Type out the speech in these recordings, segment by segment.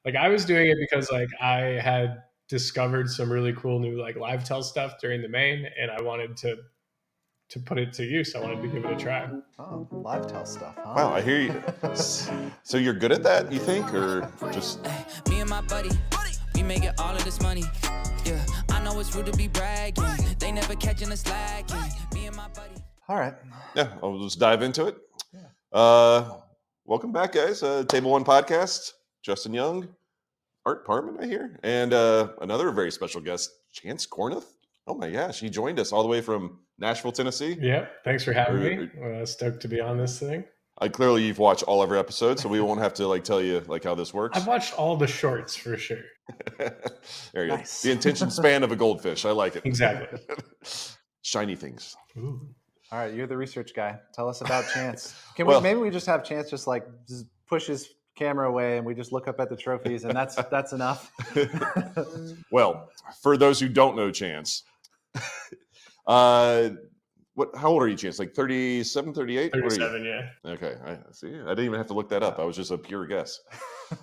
Like I was doing it because like I had discovered some really cool new like live tell stuff during the main, and I wanted to put it to use. I wanted to give it a try. Oh, live tell stuff, huh? Wow, I hear you. So you're good at that, you think, or just? Me and my buddy, we make it all of this money. Yeah, I know it's rude to be bragging. They never catching us slacking. Me and my buddy. All right. Yeah, I'll just dive into it. Yeah. Welcome back, guys. Table One Podcast. Justin Young, Art Parmann, I hear, and another very special guest, Chance Kornuth. Oh my gosh, he joined us all the way from Nashville, Tennessee. Yeah, thanks for having me. Stoked to be on this thing. Clearly, you've watched all of our episodes, so we won't have to like tell you like how this works. I've watched all the shorts for sure. There you Nice. go. The attention span of a goldfish. I like it. Exactly. Shiny things. Ooh. All right, you're the research guy. Tell us about Chance. Well- maybe we just have Chance just push his camera away and we just look up at the trophies and that's enough. Well, for those who don't know Chance, how old are you, Chance? Like 37, 38? 37, yeah. Okay, I see. I didn't even have to look that up. I was just a pure guess.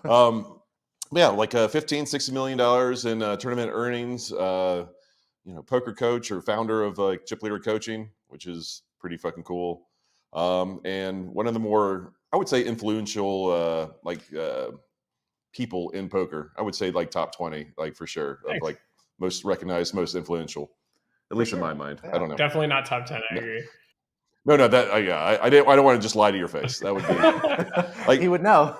Yeah, like $15-60 million in tournament earnings. Poker coach or founder of Chip Leader Coaching, which is pretty fucking cool. And one of the more, I would say, influential people in poker. I would say like top 20, like for sure, Thanks. of like most recognized, most influential. At least in my mind. Yeah. I don't know. Definitely not top 10. I No. agree. No, that I don't want to just lie to your face. That would be like he would know.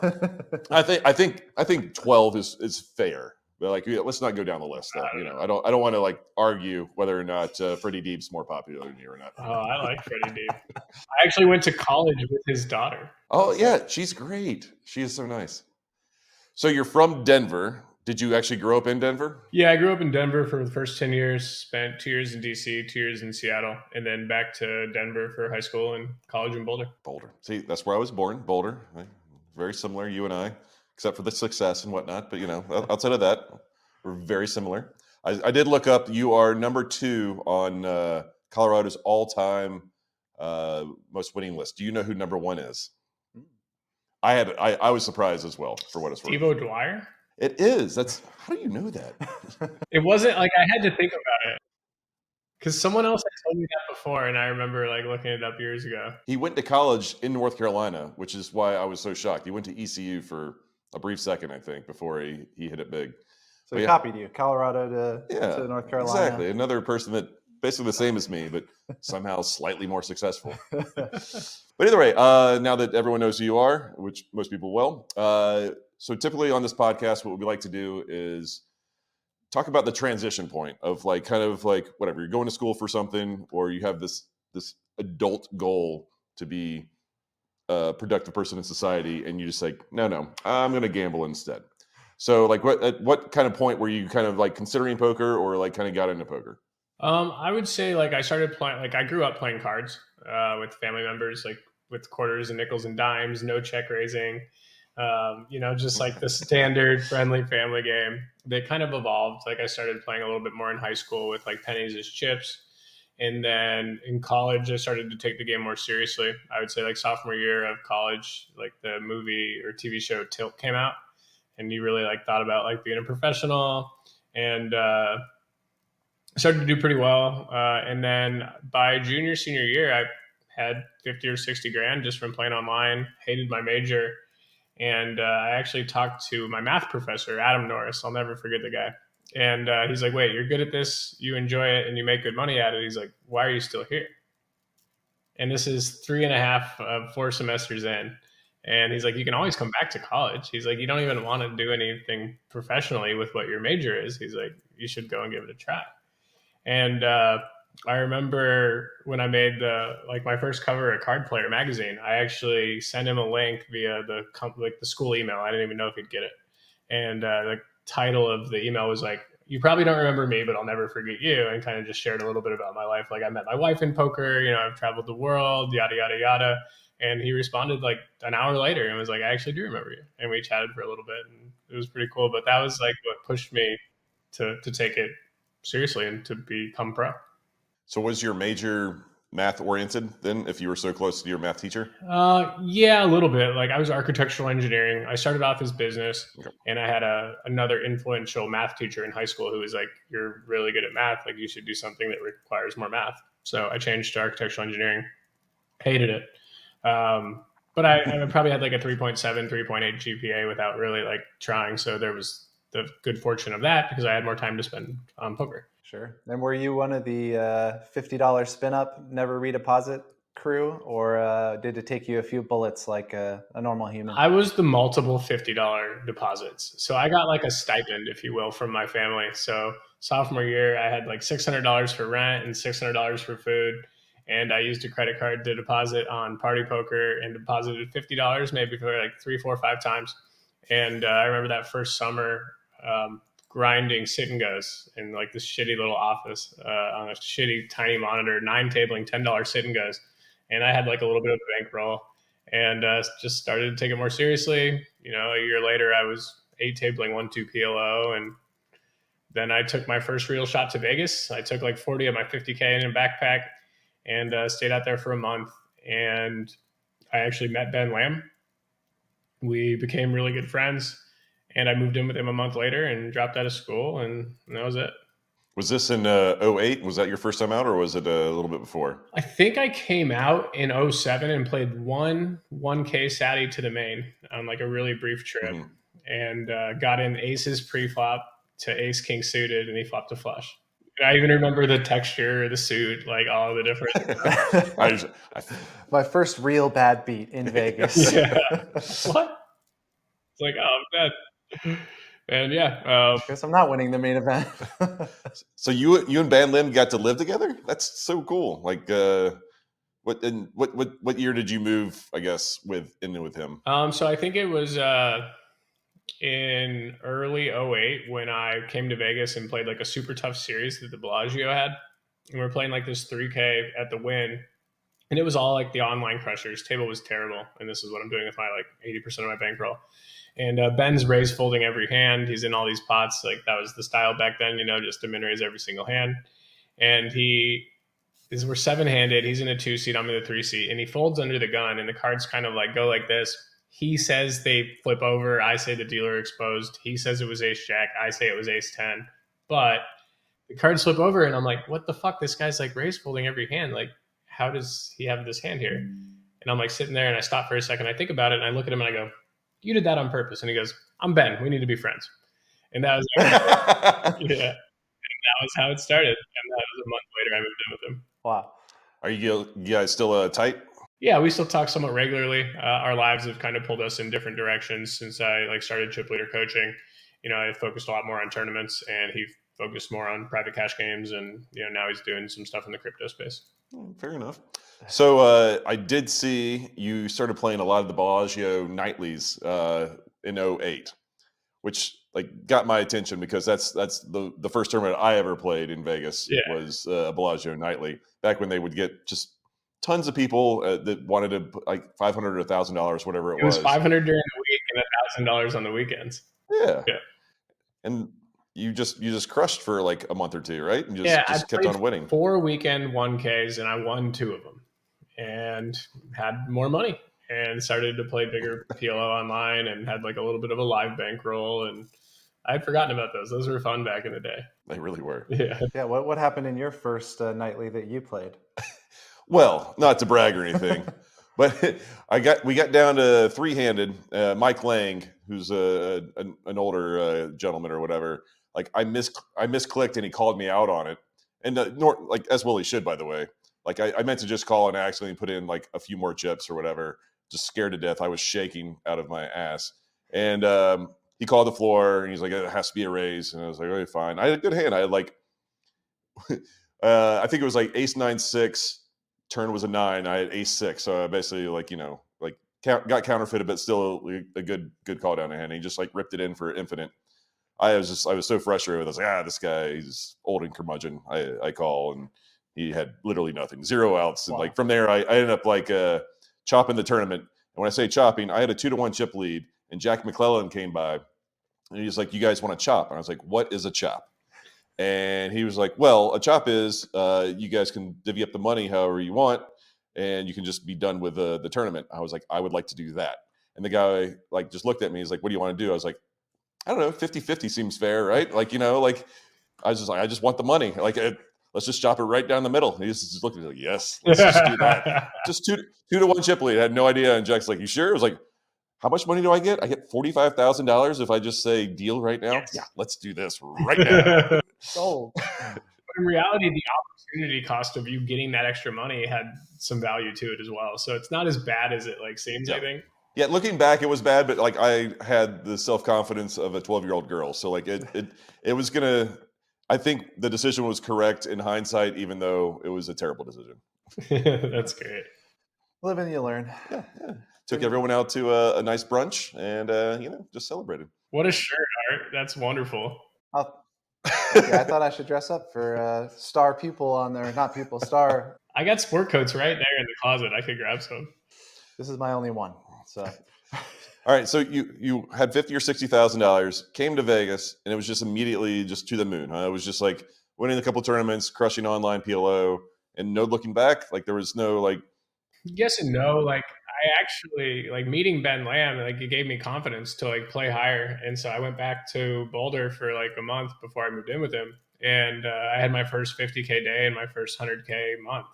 I think 12 is fair. But like, let's not go down the list. Though. I don't want to like argue whether or not Freddie Deeb's more popular than you or not. Oh, I like Freddie Deeb. I actually went to college with his daughter. Oh yeah, she's great. She is so nice. So you're from Denver. Did you actually grow up in Denver? Yeah, I grew up in Denver for the first 10 years, spent 2 years in DC, 2 years in Seattle, and then back to Denver for high school and college in Boulder. Boulder. See, that's where I was born, Boulder. Very similar, you and I, except for the success and whatnot. But, outside of that, we're very similar. I did look up, you are number 2 on Colorado's all-time most winning list. Do you know who number 1 is? I was surprised as well, for what it's worth. Steve O'Dwyer? It is. How do you know that? It wasn't like I had to think about it because someone else had told me that before, and I remember like looking it up years ago. He went to college in North Carolina, which is why I was so shocked. He went to ECU for a brief second, I think, before he hit it big. So he copied you, Colorado to North Carolina. Exactly. Another person that basically the same as me, but somehow slightly more successful. But either way, now that everyone knows who you are, which most people will, so typically on this podcast, what we like to do is talk about the transition point of like kind of like whatever, you're going to school for something or you have this adult goal to be a productive person in society and you just like, no, I'm going to gamble instead. So like at what kind of point were you kind of like considering poker or like kind of got into poker? I would say like I started playing, like I grew up playing cards with family members, like with quarters and nickels and dimes, no check raising. Just like the standard friendly family game. They kind of evolved. Like I started playing a little bit more in high school with like pennies as chips. And then in college, I started to take the game more seriously. I would say like sophomore year of college, like the movie or TV show Tilt came out and you really like thought about like being a professional and started to do pretty well. And then by junior, senior year, I had 50 or 60 grand just from playing online, hated my major. And I actually talked to my math professor, Adam Norris. I'll never forget the guy. And he's like, wait, you're good at this. You enjoy it and you make good money at it. He's like, why are you still here? And this is 3.5, 4 semesters in. And he's like, you can always come back to college. He's like, you don't even want to do anything professionally with what your major is. He's like, you should go and give it a try. And I remember when I made my first cover of Card Player magazine, I actually sent him a link via the school email. I didn't even know if he'd get it. And the title of the email was like, you probably don't remember me, but I'll never forget you. And kind of just shared a little bit about my life. Like I met my wife in poker, I've traveled the world, yada, yada, yada. And he responded like an hour later and was like, I actually do remember you. And we chatted for a little bit and it was pretty cool. But that was like what pushed me to take it seriously and to become pro. So was your major math oriented then, if you were so close to your math teacher? Yeah, a little bit. Like I was architectural engineering. I started off as business, Okay. and I had another influential math teacher in high school who was like, "You're really good at math. Like you should do something that requires more math." So I changed to architectural engineering. Hated it. But I probably had like a 3.7, 3.8 GPA without really like trying. So there was the good fortune of that because I had more time to spend on poker. Sure. And were you one of the $50 spin up, never redeposit crew, or did it take you a few bullets like a normal human? I was the multiple $50 deposits. So I got like a stipend, if you will, from my family. So sophomore year, I had like $600 for rent and $600 for food. And I used a credit card to deposit on Party Poker and deposited $50 maybe for like 3, 4, 5 times. And I remember that first summer grinding sit and goes in like this shitty little office on a shitty tiny monitor, 9 tabling, $10 sit and goes. And I had like a little bit of a bankroll and just started to take it more seriously. You know, a year later, I was 8 tabling 1-2 PLO, and then I took my first real shot to Vegas. I took like 40 of my 50K in a backpack and stayed out there for a month. And I actually met Ben Lamb. We became really good friends, and I moved in with him a month later and dropped out of school, and that was it. Was this in 08? Was that your first time out, or was it a little bit before? I think I came out in 07 and played 1K Saudi to the main on like a really brief trip, and got in aces pre-flop to ace king suited, and he flopped a flush. I even remember the texture of the suit, like all the different. My first real bad beat in Vegas. Yeah. What? It's like, oh, I'm dead. And yeah, guess I'm not winning the main event. So you and Ban Lim got to live together? That's so cool. Like, what year did you move? I guess in with him. So I think it was in early 08 when I came to Vegas and played like a super tough series that the Bellagio had, and we were playing like this 3K at the Wynn, and it was all like the online crushers. Table was terrible, and this is what I'm doing with my like 80% of my bankroll. And Ben's raise folding every hand. He's in all these pots. Like that was the style back then, you know, just to min raise every single hand. And we're 7-handed. He's in a 2 seat. I'm in a 3 seat. And he folds under the gun, and the cards kind of like go like this. He says they flip over. I say the dealer exposed. He says it was ace jack. I say it was ace 10. But the cards flip over, and I'm like, what the fuck? This guy's like raise folding every hand. Like, how does he have this hand here? And I'm like sitting there, and I stop for a second. I think about it, and I look at him, and I go, you did that on purpose. And he goes, I'm Ben. We need to be friends. And that was yeah. And that was how it started. And that was a month later I moved in with him. Wow. Are you guys still tight? Yeah, we still talk somewhat regularly. Our lives have kind of pulled us in different directions since I like started chip leader coaching. You know, I focused a lot more on tournaments, and he focused more on private cash games. And, you know, now he's doing some stuff in the crypto space. Fair enough. So I did see you started playing a lot of the Bellagio nightlies in 08, which like got my attention because that's the first tournament I ever played in Vegas. Was a Bellagio nightly back when they would get just tons of people that wanted to like $500 or $1,000, whatever it was. It was $500 during the week and $1,000 on the weekends. Yeah. And you just crushed for like a month or two, right? And just kept on winning. 4 weekend 1Ks, and I won 2 of them and had more money and started to play bigger PLO online and had like a little bit of a live bankroll. And I had forgotten about those. Those were fun back in the day. They really were. Yeah. Yeah. What happened in your first nightly that you played? Well, not to brag or anything, but we got down to 3-handed. Mike Lang, who's an older gentleman or whatever, like I misclicked and he called me out on it, and like as well he should, by the way. Like I meant to just call and accidentally put in like a few more chips or whatever, just scared to death. I was shaking out of my ass, and he called the floor and he's like, it has to be a raise, and I was like, okay, fine. I had a good hand. I had like I think it was like ace 9-6. Turn was a 9. I had ace 6, so I basically like got counterfeited, but still a good call down the hand. And he just like ripped it in for infinite. I was so frustrated. I was like, this guy, he's old and curmudgeon. I call, and he had literally nothing, 0 outs. And like from there, I ended up like chopping the tournament. And when I say chopping, I had a 2-1 chip lead, and Jack McClellan came by, and he's like, "You guys want to chop?" And I was like, "What is a chop?" And he was like, well, a chop is you guys can divvy up the money however you want, and you can just be done with the tournament. I was like, I would like to do that. And the guy like just looked at me. He's like, what do you want to do? I was like, I don't know, 50-50 seems fair, right? Like, like I was just like, I just want the money. Like, let's just chop it right down the middle. And he just looked at me like, yes, let's just do that. Just two to one chip lead. I had no idea. And Jack's like, you sure? I was like, how much money do I get? I get $45,000 if I just say deal right now. Yes. Yeah, let's do this right now. Sold. But in reality, the opportunity cost of you getting that extra money had some value to it as well. So it's not as bad as it like seems, I think. Yeah, looking back, it was bad, but like I had the self-confidence of a 12-year-old girl. So like it was gonna. I think the decision was correct in hindsight, even though it was a terrible decision. That's great. Live and you learn. Yeah. Took everyone out to a nice brunch and just celebrated. What a shirt, Art. That's wonderful. I thought I should dress up for star pupil on there. Not pupil, star. I got sport coats right there in the closet. I could grab some. This is my only one. So, all right. So you had $50,000 or $60,000, came to Vegas, and it was just immediately just to the moon. Huh? It was just like winning a couple tournaments, crushing online PLO, and no looking back. Like there was no like. Yes and no. Like I actually like meeting Ben Lamb. Like it gave me confidence to like play higher, and so I went back to Boulder for like a month before I moved in with him, and I had my first 50K day and my first 100K month,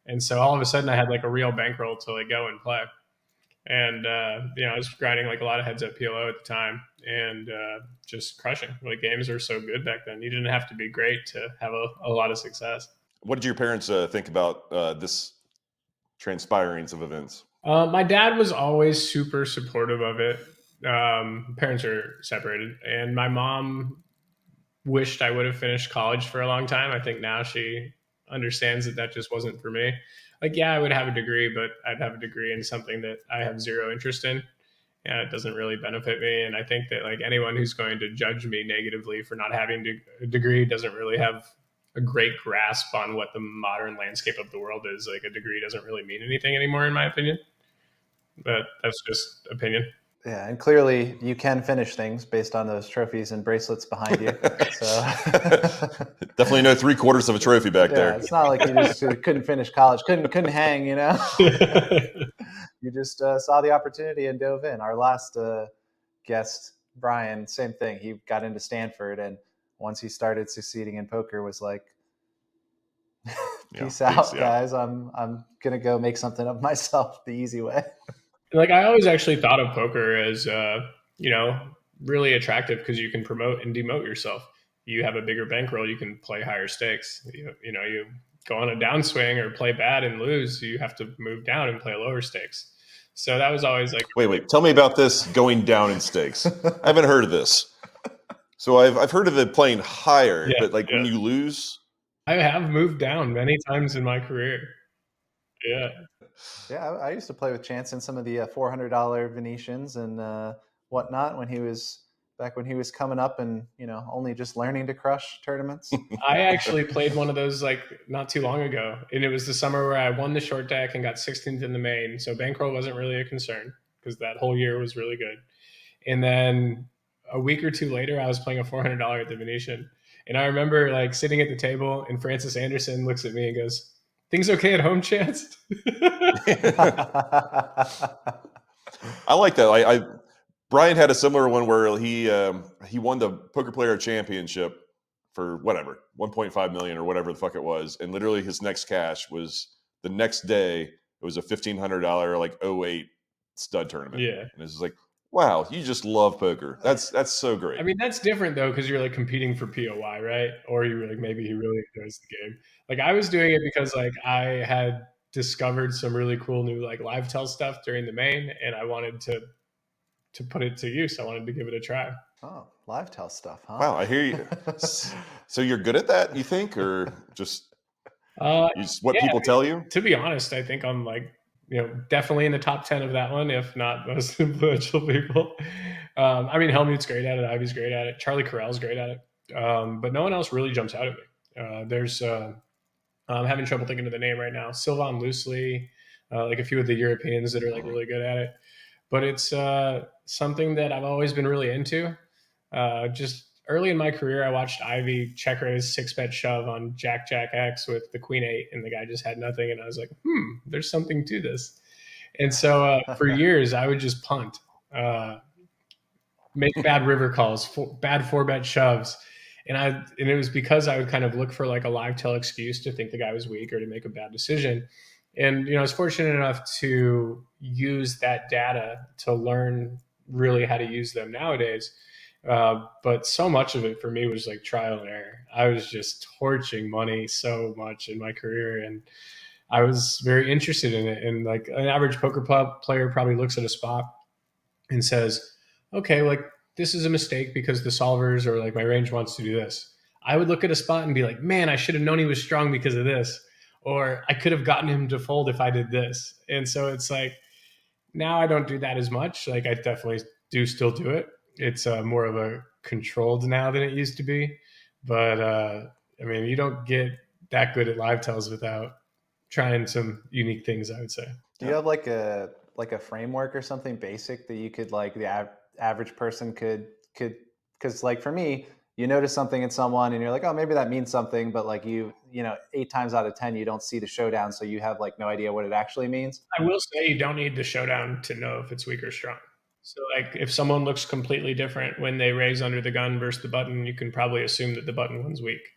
and so all of a sudden I had like a real bankroll to like go and play. And, I was grinding like a lot of heads up PLO at the time and just crushing. Like games were so good back then. You didn't have to be great to have a lot of success. What did your parents think about this transpirings of events? My dad was always super supportive of it. Parents are separated. And my mom wished I would have finished college for a long time. I think now she understands that just wasn't for me. Like, yeah, I would have a degree, but I'd have a degree in something that I have zero interest in. Yeah, it doesn't really benefit me. And I think that like anyone who's going to judge me negatively for not having a degree doesn't really have a great grasp on what the modern landscape of the world is. Like a degree doesn't really mean anything anymore, in my opinion. But that's just opinion. Yeah, and clearly you can finish things based on those trophies and bracelets behind you. So definitely no 3/4 of a trophy back there. It's not like you just couldn't finish college, couldn't hang, You just saw the opportunity and dove in. Our last guest, Brian, same thing. He got into Stanford, and once he started succeeding in poker, was like, "Peace out, guys. I'm gonna go make something of myself the easy way." Like I always actually thought of poker as, really attractive because you can promote and demote yourself. You have a bigger bankroll. You can play higher stakes. You go on a downswing or play bad and lose. You have to move down and play lower stakes. So that was always like, wait, tell me about this going down in stakes. I haven't heard of this. So I've heard of it playing higher, but when you lose. I have moved down many times in my career. Yeah. Yeah, I used to play with Chance in some of the $400 Venetians and whatnot when he was coming up and only just learning to crush tournaments. I actually played one of those like not too long ago, and it was the summer where I won the short deck and got 16th in the main. So bankroll wasn't really a concern because that whole year was really good. And then a week or two later, I was playing a $400 at the Venetian, and I remember like sitting at the table, and Francis Anderson looks at me and goes, "Things okay at home, Chance?" I like that. Brian had a similar one where he won the Poker Player Championship for whatever, 1.5 million or whatever the fuck it was, and literally his next cash was the next day. It was a $1,500 like 08 stud tournament. Yeah, and it's just like, wow, you just love poker. That's so great. I mean, that's different though because you're like competing for POI, right? Or you're like maybe he really enjoys the game. Like I was doing it because like I had discovered some really cool new like live tell stuff during the main, and I wanted to put it to use. I wanted to give it a try. Oh, live tell stuff, huh? Wow, I hear you. So you're good at that, you think, or just people tell you? To be honest, I think I'm like definitely in the top 10 of that one, if not most influential people. I mean, Helmut's great at it. Ivy's great at it. Charlie Carell's great at it. But no one else really jumps out at me. There's I'm having trouble thinking of the name right now. Sylvain Loosely, like a few of the Europeans that are like really good at it. But it's something that I've always been really into. Just early in my career, I watched Ivy check raise 6-bet shove on Jack X with the Queen 8, and the guy just had nothing. And I was like, there's something to this. And so for years, I would just punt, make bad river calls, bad 4-bet shoves. And it was because I would kind of look for like a live tell excuse to think the guy was weak or to make a bad decision. And, I was fortunate enough to use that data to learn really how to use them nowadays. But so much of it for me was like trial and error. I was just torching money so much in my career, and I was very interested in it. And like an average poker player probably looks at a spot and says, okay, like this is a mistake because the solvers or like my range wants to do this. I would look at a spot and be like, man, I should have known he was strong because of this. Or I could have gotten him to fold if I did this. And so it's like, now I don't do that as much. Like I definitely do still do it. It's more of a controlled now than it used to be. But I mean, you don't get that good at live tells without trying some unique things, I would say. Do you have like a framework or something basic that you could like the average person could because like for me, you notice something in someone and you're like, oh, maybe that means something, but like you know 8 times out of 10 you don't see the showdown, so you have like no idea what it actually means. I will say you don't need the showdown to know if it's weak or strong. So like if someone looks completely different when they raise under the gun versus the button, you can probably assume that the button one's weak.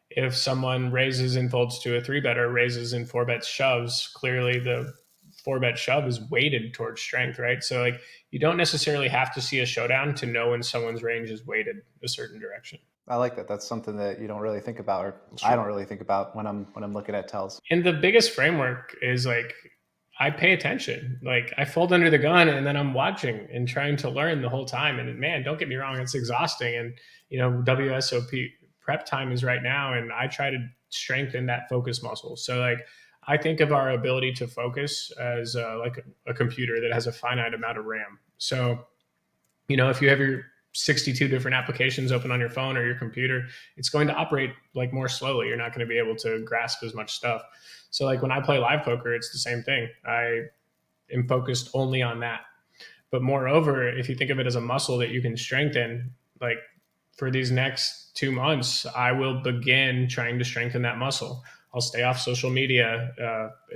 If someone raises and folds to a 3-bet or raises and 4-bet shoves, clearly the 4-bet shove is weighted towards strength, right? So like you don't necessarily have to see a showdown to know when someone's range is weighted a certain direction. I like that. That's something that you don't really think about, or I don't really think about when I'm looking at tells. And the biggest framework is like I pay attention. Like I fold under the gun and then I'm watching and trying to learn the whole time. And man, don't get me wrong, it's exhausting. And WSOP prep time is right now, and I try to strengthen that focus muscle. So like I think of our ability to focus as like a computer that has a finite amount of RAM. So if you have your 62 different applications open on your phone or your computer, it's going to operate like more slowly. You're not going to be able to grasp as much stuff. So like when I play live poker, it's the same thing. I am focused only on that. But moreover, if you think of it as a muscle that you can strengthen, like for these next 2 months, I will begin trying to strengthen that muscle. I'll stay off social media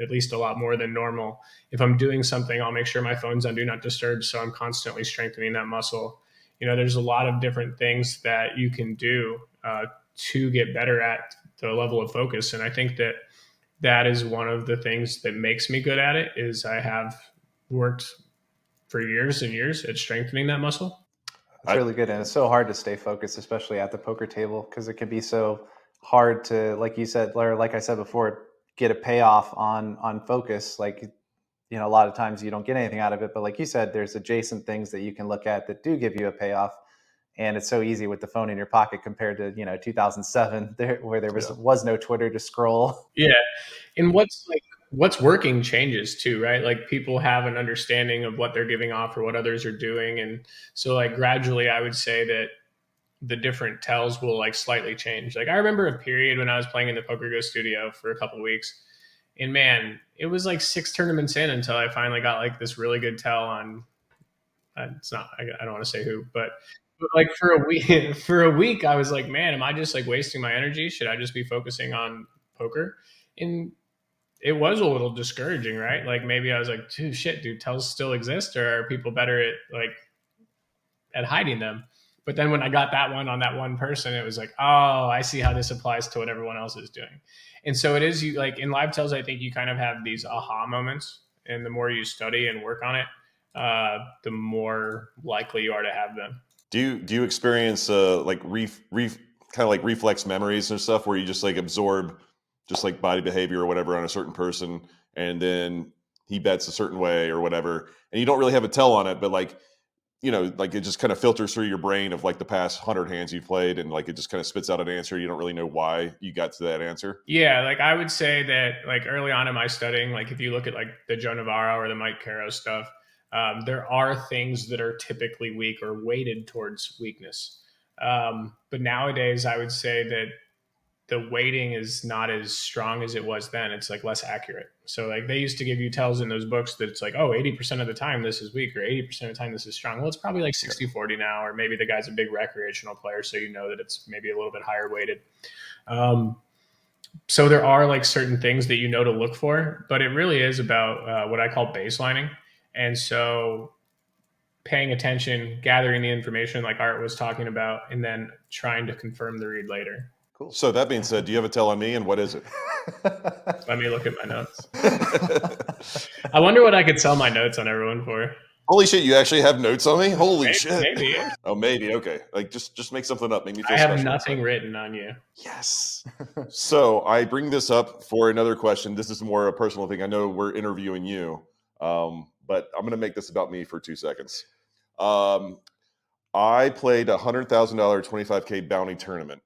at least a lot more than normal. If I'm doing something, I'll make sure my phone's on do not disturb, so I'm constantly strengthening that muscle. There's a lot of different things that you can do to get better at the level of focus. And I think that is one of the things that makes me good at it, is I have worked for years and years at strengthening that muscle. It's really good. And it's so hard to stay focused, especially at the poker table, because it can be so hard to, like you said, or like I said before, get a payoff on focus. Like, a lot of times you don't get anything out of it, but like you said, there's adjacent things that you can look at that do give you a payoff. And it's so easy with the phone in your pocket compared to 2007, where there was no Twitter to scroll. Yeah, and what's working changes too, right? Like people have an understanding of what they're giving off or what others are doing, and so like gradually, I would say that the different tells will like slightly change. Like I remember a period when I was playing in the Poker Go studio for a couple of weeks. And man, it was like 6 tournaments in until I finally got like this really good tell on. I don't want to say who, but like for a week, I was like, man, am I just like wasting my energy? Should I just be focusing on poker? And it was a little discouraging, right? Like maybe I was like, dude, tells still exist, or are people better at hiding them? But then when I got that one on that one person, it was like, oh, I see how this applies to what everyone else is doing. And so it is, you like in live tells, I think you kind of have these aha moments, and the more you study and work on it, the more likely you are to have them. Do you experience like kind of like reflex memories and stuff, where you just like absorb just like body behavior or whatever on a certain person, and then he bets a certain way or whatever, and you don't really have a tell on it, but like like it just kind of filters through your brain of like the past 100 hands you've played, and like it just kind of spits out an answer. You don't really know why you got to that answer. Yeah, like I would say that like early on in my studying, like if you look at like the Joe Navarro or the Mike Caro stuff, there are things that are typically weak or weighted towards weakness. But nowadays, I would say that the weighting is not as strong as it was then. It's like less accurate. So like they used to give you tells in those books that it's like, oh, 80% of the time this is weak or 80% of the time this is strong. Well, it's probably like 60-40 now, or maybe the guy's a big recreational player, so you know that it's maybe a little bit higher weighted. So there are like certain things that you know to look for, but it really is about what I call baselining. And so paying attention, gathering the information like Art was talking about, and then trying to confirm the read later. Cool. So that being said, do you have a tell on me, and what is it? Let me look at my notes. I wonder what I could sell my notes on everyone for. Holy shit, you actually have notes on me? Holy shit. Maybe. Oh, maybe. Okay. Like just make something up. Make me feel I have special. nothing written on you. Yes. So I bring this up for another question. This is more a personal thing. I know we're interviewing you, but I'm going to make this about me for 2 seconds. I played a $100,000 25K bounty tournament,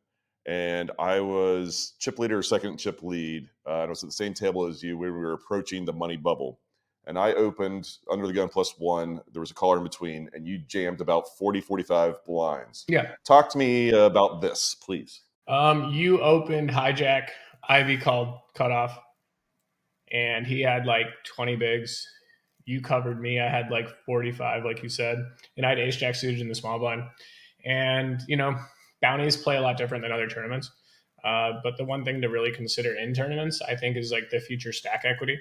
and I was chip leader or second chip lead. I was at the same table as you when we were approaching the money bubble. And I opened under the gun +1. There was a caller in between, and you jammed about 40, 45 blinds. Yeah. Talk to me about this, please. You opened hijack. Ivy called cutoff, and he had like 20 bigs. You covered me. I had like 45, like you said, and I had ace jack suited in the small blind. And bounties play a lot different than other tournaments. But the one thing to really consider in tournaments, I think, is like the future stack equity.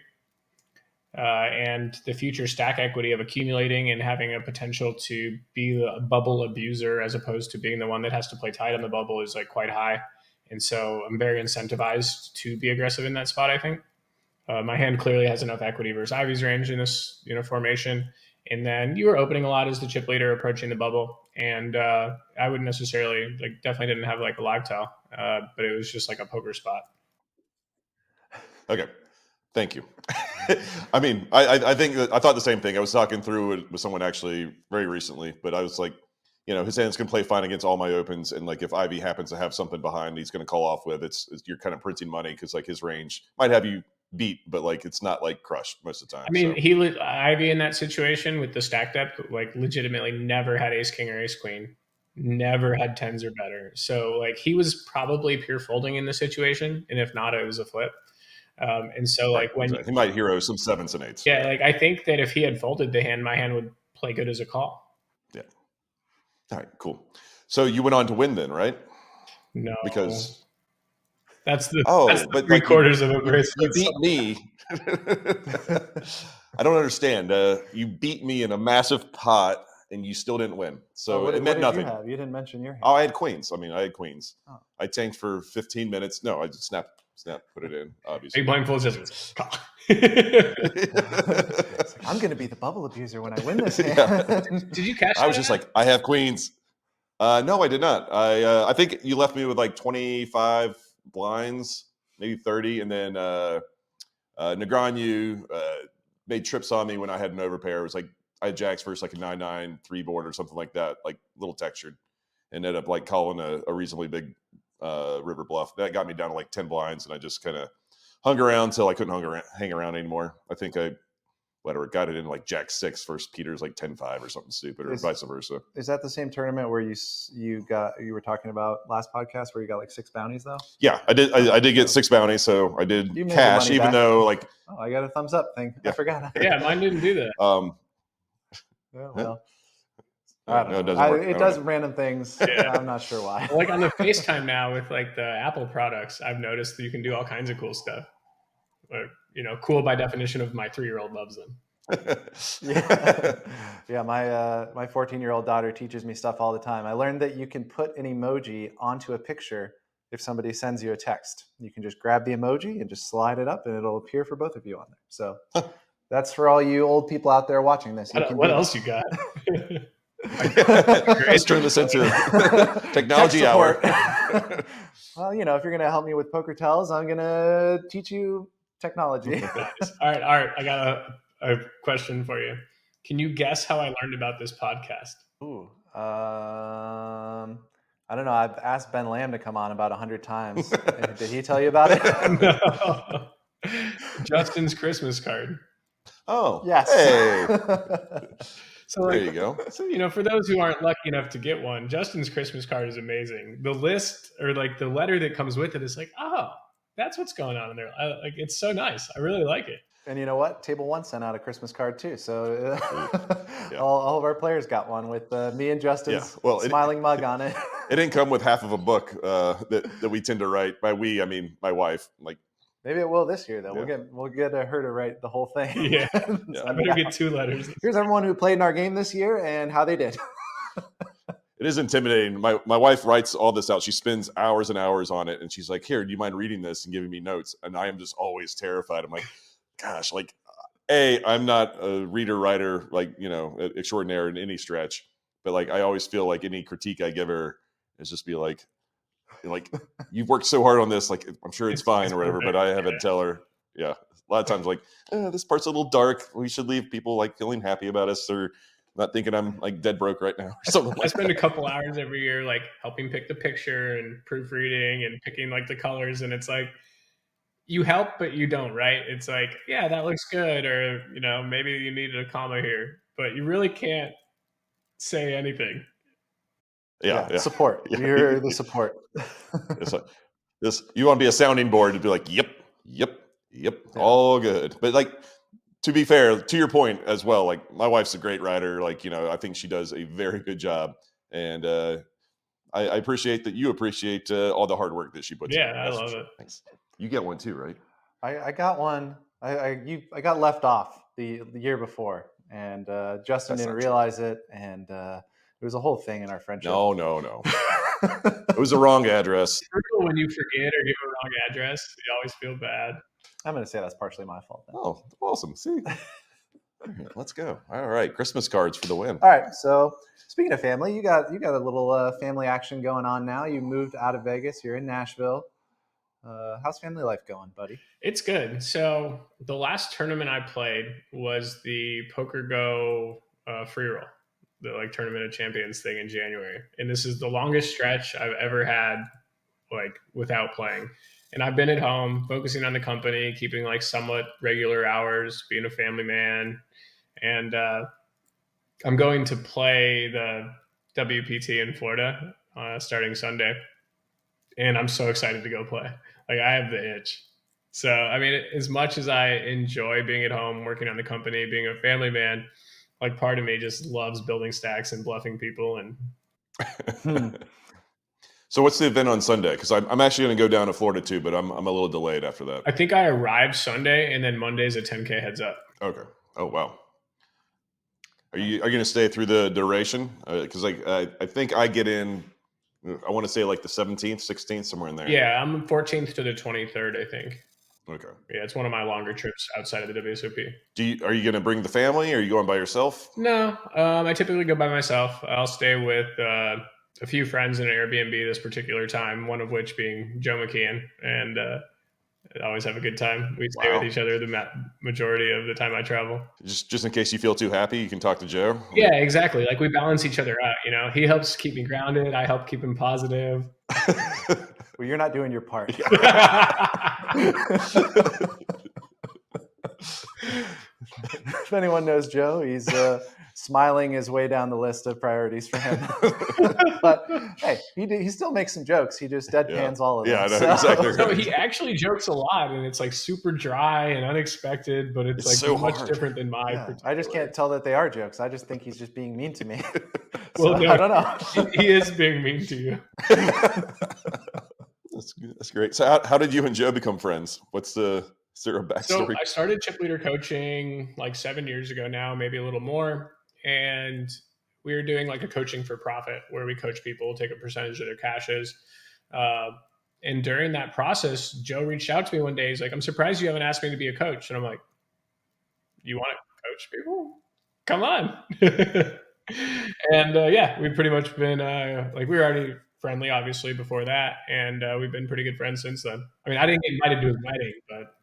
And the future stack equity of accumulating and having a potential to be a bubble abuser as opposed to being the one that has to play tight on the bubble is like quite high. And so I'm very incentivized to be aggressive in that spot, I think. My hand clearly has enough equity versus Ivy's range in this formation. And then you were opening a lot as the chip leader approaching the bubble. And I wouldn't necessarily, definitely didn't have like a live tell, but it was just like a poker spot. Okay. Thank you. I mean, I think that I thought the same thing. I was talking through it with someone actually very recently, but I was like, his hands can play fine against all my opens, and like if Ivy happens to have something behind, he's going to call off with. It's you're kind of printing money because like his range might have you beat, but like it's not like crushed most of the time. I mean, Ivy in that situation with the stack depth, like legitimately never had ace king or ace queen, never had tens or better. So like he was probably pure folding in the situation, and if not, it was a flip. And so like when he might hero some sevens and eights. Yeah, like I think that if he had folded the hand, my hand would play good as a call. Yeah. All right, cool. So you went on to win then, right? No, because that's the but 3/4 of a brace. You beat me. I don't understand. You beat me in a massive pot, and you still didn't win. So it meant nothing. You didn't mention your hand. Oh, I had queens. I had queens. Oh. I tanked for 15 minutes. No, I just snap, put it in. Obviously, big blind folds. I'm going to be the bubble abuser when I win this hand. Yeah. Did you cash? I was just like, I have queens. No, I did not. I think you left me with like 25 blinds, maybe 30, and then Negreanu made trips on me when I had an overpair. It was like I had jacks versus like a 9-9 3 board or something like that, like little textured, and ended up like calling a reasonably big river bluff. That got me down to like 10 blinds, and I just kind of hung around until I couldn't hang around anymore. I think I got it in like Jack 6 versus Peter's like 10-5 or something stupid, or vice versa. Is that the same tournament where you were talking about last podcast where you got like 6 bounties though? Yeah, I did. I did get 6 bounties, so I did cash, even back. Though like I got a thumbs up thing. Yeah. I forgot. Yeah, mine didn't do that. Well. I don't know. It does random things. Yeah. I'm not sure why. Like on the FaceTime now with like the Apple products, I've noticed that you can do all kinds of cool stuff. Cool by definition of my 3-year-old loves them. Yeah. My 14-year-old daughter teaches me stuff all the time. I learned that you can put an emoji onto a picture if somebody sends you a text. You can just grab the emoji and just slide it up, and it'll appear for both of you on there. So that's for all you old people out there watching this. What else you got? Let's turn this into technology hour. Well, if you're going to help me with poker tells, I'm going to teach you technology. All right. I got a question for you. Can you guess how I learned about this podcast? Ooh, I don't know. I've asked Ben Lamb to come on about 100 times. Did he tell you about it? No. Justin's Christmas card. Oh, yes. Hey. So There like, you go. so, you know, for those who aren't lucky enough to get one, Justin's Christmas card is amazing. The list or like the letter that comes with it is like, oh, that's what's going on in there. Like, it's so nice. I really like it. And you know what? Table One sent out a Christmas card too. So Yeah. all of our players got one with me and Justin's smiling mug on it. It didn't come with half of a book that we tend to write. By we, I mean my wife. Like, maybe it will this year though. Yeah. We'll get her to write the whole thing. Yeah. Send I it better out. get 2 letters. Here's everyone who played in our game this year and how they did. it is intimidating. My wife writes all this out. She spends hours and hours on it, and she's like, "Here, do you mind reading this and giving me notes?" And I am just always terrified. I'm like, "Gosh, like, I'm not a reader writer like extraordinaire in any stretch, but like I always feel like any critique I give her is just be like you've worked so hard on this, like I'm sure it's fine or whatever, but I haven't tell her, a lot of times like this part's a little dark. We should leave people like feeling happy about us or not thinking I'm like dead broke right now or something. I spend a couple hours every year like helping pick the picture and proofreading and picking like the colors, and it's like you help but you don't, right? It's like, yeah, that looks good, or maybe you needed a comma here, but you really can't say anything. Yeah. Support. Yeah. You're the support. You want to be a sounding board to be like, yep, all good. But like, to be fair, to your point as well, like my wife's a great writer. Like, I think she does a very good job. And I appreciate that you appreciate all the hard work that she puts in. Yeah, I love it. Thanks. You get one too, right? I got one. I got left off the year before, and Justin didn't realize it, and it was a whole thing in our friendship. No. It was the wrong address. When you forget or give a wrong address, you always feel bad. I'm going to say that's partially my fault. Then. Oh, awesome. See? Let's go. All right. Christmas cards for the win. All right. So speaking of family, you got a little family action going on now. You moved out of Vegas. You're in Nashville. How's family life going, buddy? It's good. So the last tournament I played was the Poker Go free roll, the like Tournament of Champions thing in January. And this is the longest stretch I've ever had like without playing. And I've been at home focusing on the company, keeping like somewhat regular hours, being a family man. And I'm going to play the WPT in Florida starting Sunday. And I'm so excited to go play. Like I have the itch. So, I mean, as much as I enjoy being at home, working on the company, being a family man, like part of me just loves building stacks and bluffing people. And So what's the event on Sunday? Because I'm actually going to go down to Florida too, but I'm a little delayed after that. I think I arrive Sunday, and then Monday's a 10K heads up. Okay. Oh wow. Are you going to stay through the duration? Because I think I get in. I want to say like the 17th, 16th, somewhere in there. Yeah, I'm 14th to the 23rd, I think. Okay. Yeah, it's one of my longer trips outside of the WSOP. Are you going to bring the family, or are you going by yourself? No, I typically go by myself. I'll stay with a few friends in an Airbnb this particular time, one of which being Joe McKeon, and I always have a good time. We stay with each other the majority of the time I travel. Just in case you feel too happy, you can talk to Joe. Yeah, exactly. Like we balance each other out. He helps keep me grounded. I help keep him positive. Well, you're not doing your part. If anyone knows Joe, he's smiling his way down the list of priorities for him. But hey, he still makes some jokes. He just deadpans all of them. Yeah, no, exactly. Right. So he actually jokes a lot, and it's like super dry and unexpected, but it's like so much different than my. Yeah, I just can't tell that they are jokes. I just think he's just being mean to me. Well, no, I don't know. He is being mean to you. That's great. So how did you and Joe become friends? Is there a backstory? So I started chip leader coaching like 7 years ago now, maybe a little more. And we were doing like a coaching for profit where we coach people, take a percentage of their cashes. And during that process, Joe reached out to me one day. He's like, I'm surprised you haven't asked me to be a coach. And I'm like, you want to coach people? Come on. And we've pretty much been we were already friendly, obviously, before that. And we've been pretty good friends since then. I mean, I didn't get invited to his wedding, but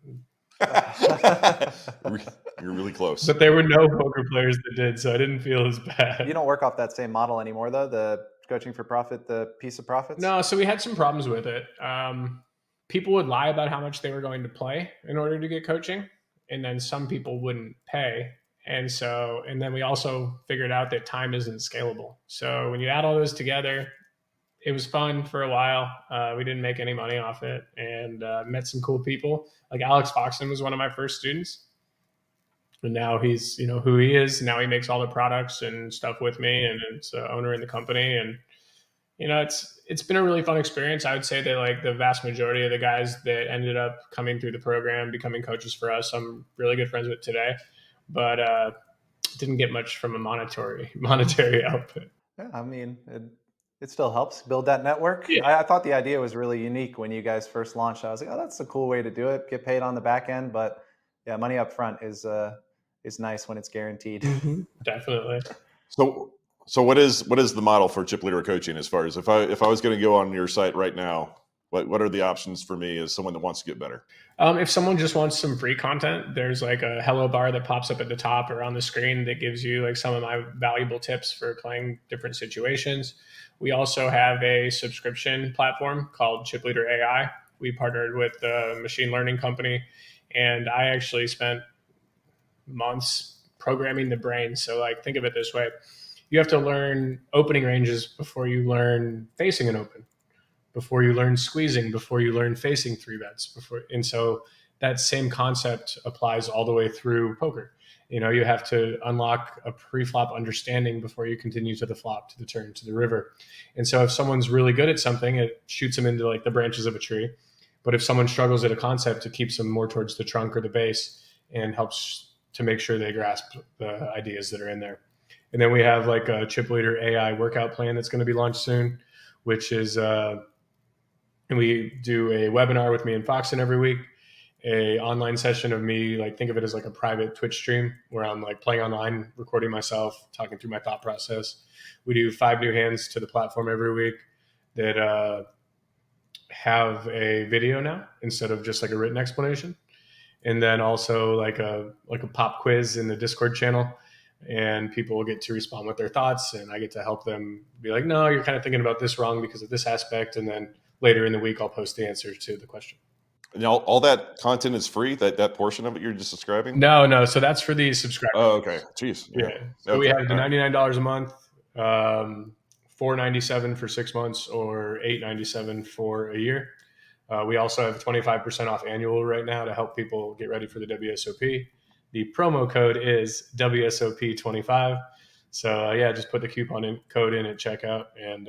you're really close. But there were no poker players that did, so I didn't feel as bad. You don't work off that same model anymore, though, the coaching for profit, the piece of profits? No, so we had some problems with it. People would lie about how much they were going to play in order to get coaching, and then some people wouldn't pay. And then we also figured out that time isn't scalable. So when you add all those together, it was fun for a while. We didn't make any money off it, and met some cool people. Like Alex Foxen was one of my first students, and now he's who he is. Now he makes all the products and stuff with me, and it's owner in the company. And it's been a really fun experience. I would say that like the vast majority of the guys that ended up coming through the program, becoming coaches for us, I'm really good friends with today, but didn't get much from a monetary output. Yeah, I mean, it still helps build that network. Yeah. I thought the idea was really unique when you guys first launched. I was like, oh, that's a cool way to do it. Get paid on the back end, but yeah, money up front is nice when it's guaranteed. Mm-hmm. Definitely. So what is the model for chip leader coaching? As far as if I was going to go on your site right now, what are the options for me as someone that wants to get better? If someone just wants some free content, there's like a hello bar that pops up at the top or on the screen that gives you like some of my valuable tips for playing different situations. We also have a subscription platform called Chip Leader AI. We partnered with a machine learning company, and I actually spent months programming the brain. So like, think of it this way. You have to learn opening ranges before you learn facing an open, before you learn squeezing, before you learn facing three bets, and so that same concept applies all the way through poker. You have to unlock a pre-flop understanding before you continue to the flop, to the turn, to the river. And so if someone's really good at something, it shoots them into like the branches of a tree. But if someone struggles at a concept, it keeps them more towards the trunk or the base and helps to make sure they grasp the ideas that are in there. And then we have like a Chip Leader AI workout plan that's going to be launched soon, which is and we do a webinar with me and Foxen every week, a online session of me, like think of it as like a private Twitch stream where I'm like playing online, recording myself, talking through my thought process. We do 5 new hands to the platform every week that have a video now instead of just like a written explanation. And then also like a pop quiz in the Discord channel, and people will get to respond with their thoughts, and I get to help them be like, no, you're kind of thinking about this wrong because of this aspect. And then later in the week, I'll post the answer to the question. And all that content is free, that portion of it you're just describing? No. So that's for the subscribers. Oh, okay. Jeez. Yeah. So okay. We have the $99 a month, $497 for 6 months, or $897 for a year. We also have 25% off annual right now to help people get ready for the WSOP. The promo code is WSOP25. So just put the coupon code in at checkout, and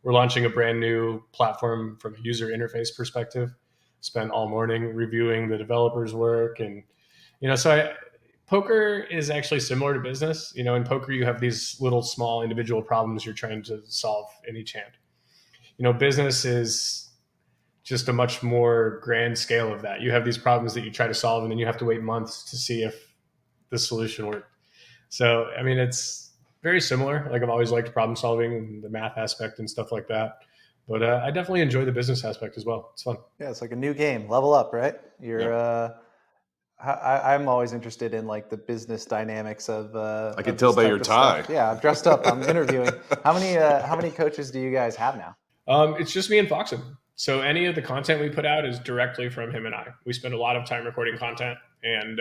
we're launching a brand new platform from a user interface perspective. Spent all morning reviewing the developers' work, and poker is actually similar to business. In poker, you have these little small individual problems you're trying to solve in each hand. Business is just a much more grand scale of that. You have these problems that you try to solve, and then you have to wait months to see if the solution worked. So, I mean, it's very similar. Like I've always liked problem solving and the math aspect and stuff like that. But I definitely enjoy the business aspect as well. It's fun. Yeah, it's like a new game. Level up, right? I'm always interested in like the business dynamics of. I can tell by your tie. Stuff. Yeah, I'm dressed up. I'm interviewing. How many coaches do you guys have now? It's just me and Foxen. So any of the content we put out is directly from him and I. We spend a lot of time recording content, and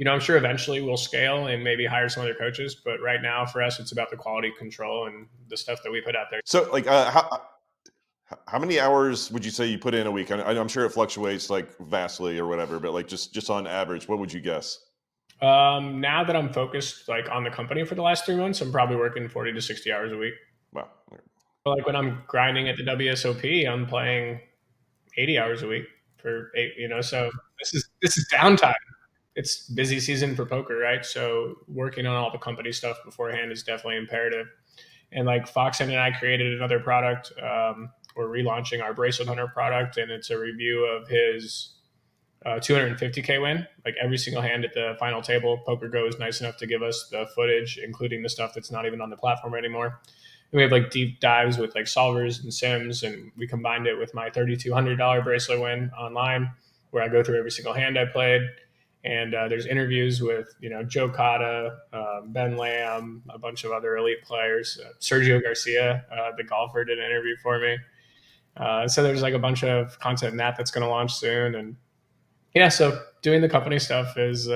I'm sure eventually we'll scale and maybe hire some other coaches. But right now, for us, it's about the quality control and the stuff that we put out there. So, like, how many hours would you say you put in a week? I'm sure it fluctuates like vastly or whatever, but like just on average, what would you guess? Now that I'm focused like on the company for the last 3 months, I'm probably working 40 to 60 hours a week. Wow. But like when I'm grinding at the WSOP, I'm playing 80 hours a week for 8. So this is downtime. It's busy season for poker, right? So working on all the company stuff beforehand is definitely imperative. And like Foxen and I created another product. We're relaunching our Bracelet Hunter product, and it's a review of his 250K win. Like every single hand at the final table, PokerGo is nice enough to give us the footage, including the stuff that's not even on the platform anymore. And we have like deep dives with like solvers and sims, and we combined it with my $3,200 bracelet win online, where I go through every single hand I played. And there's interviews with, Joe Cotta, Ben Lamb, a bunch of other elite players. Sergio Garcia, the golfer, did an interview for me. So there's like a bunch of content in that's going to launch soon. And so doing the company stuff is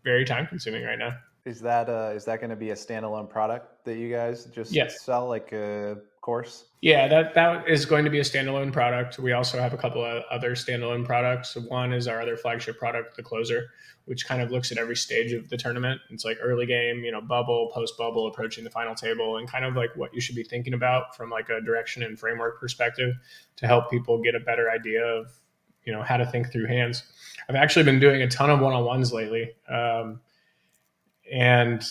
very time consuming right now. Is that going to be a standalone product that you guys just sell, like a course? Yeah, that is going to be a standalone product. We also have a couple of other standalone products. One is our other flagship product, the Closer, which kind of looks at every stage of the tournament. It's like early game, bubble, post bubble, approaching the final table, and kind of like what you should be thinking about from like a direction and framework perspective to help people get a better idea of, how to think through hands. I've actually been doing a ton of one-on-ones lately. And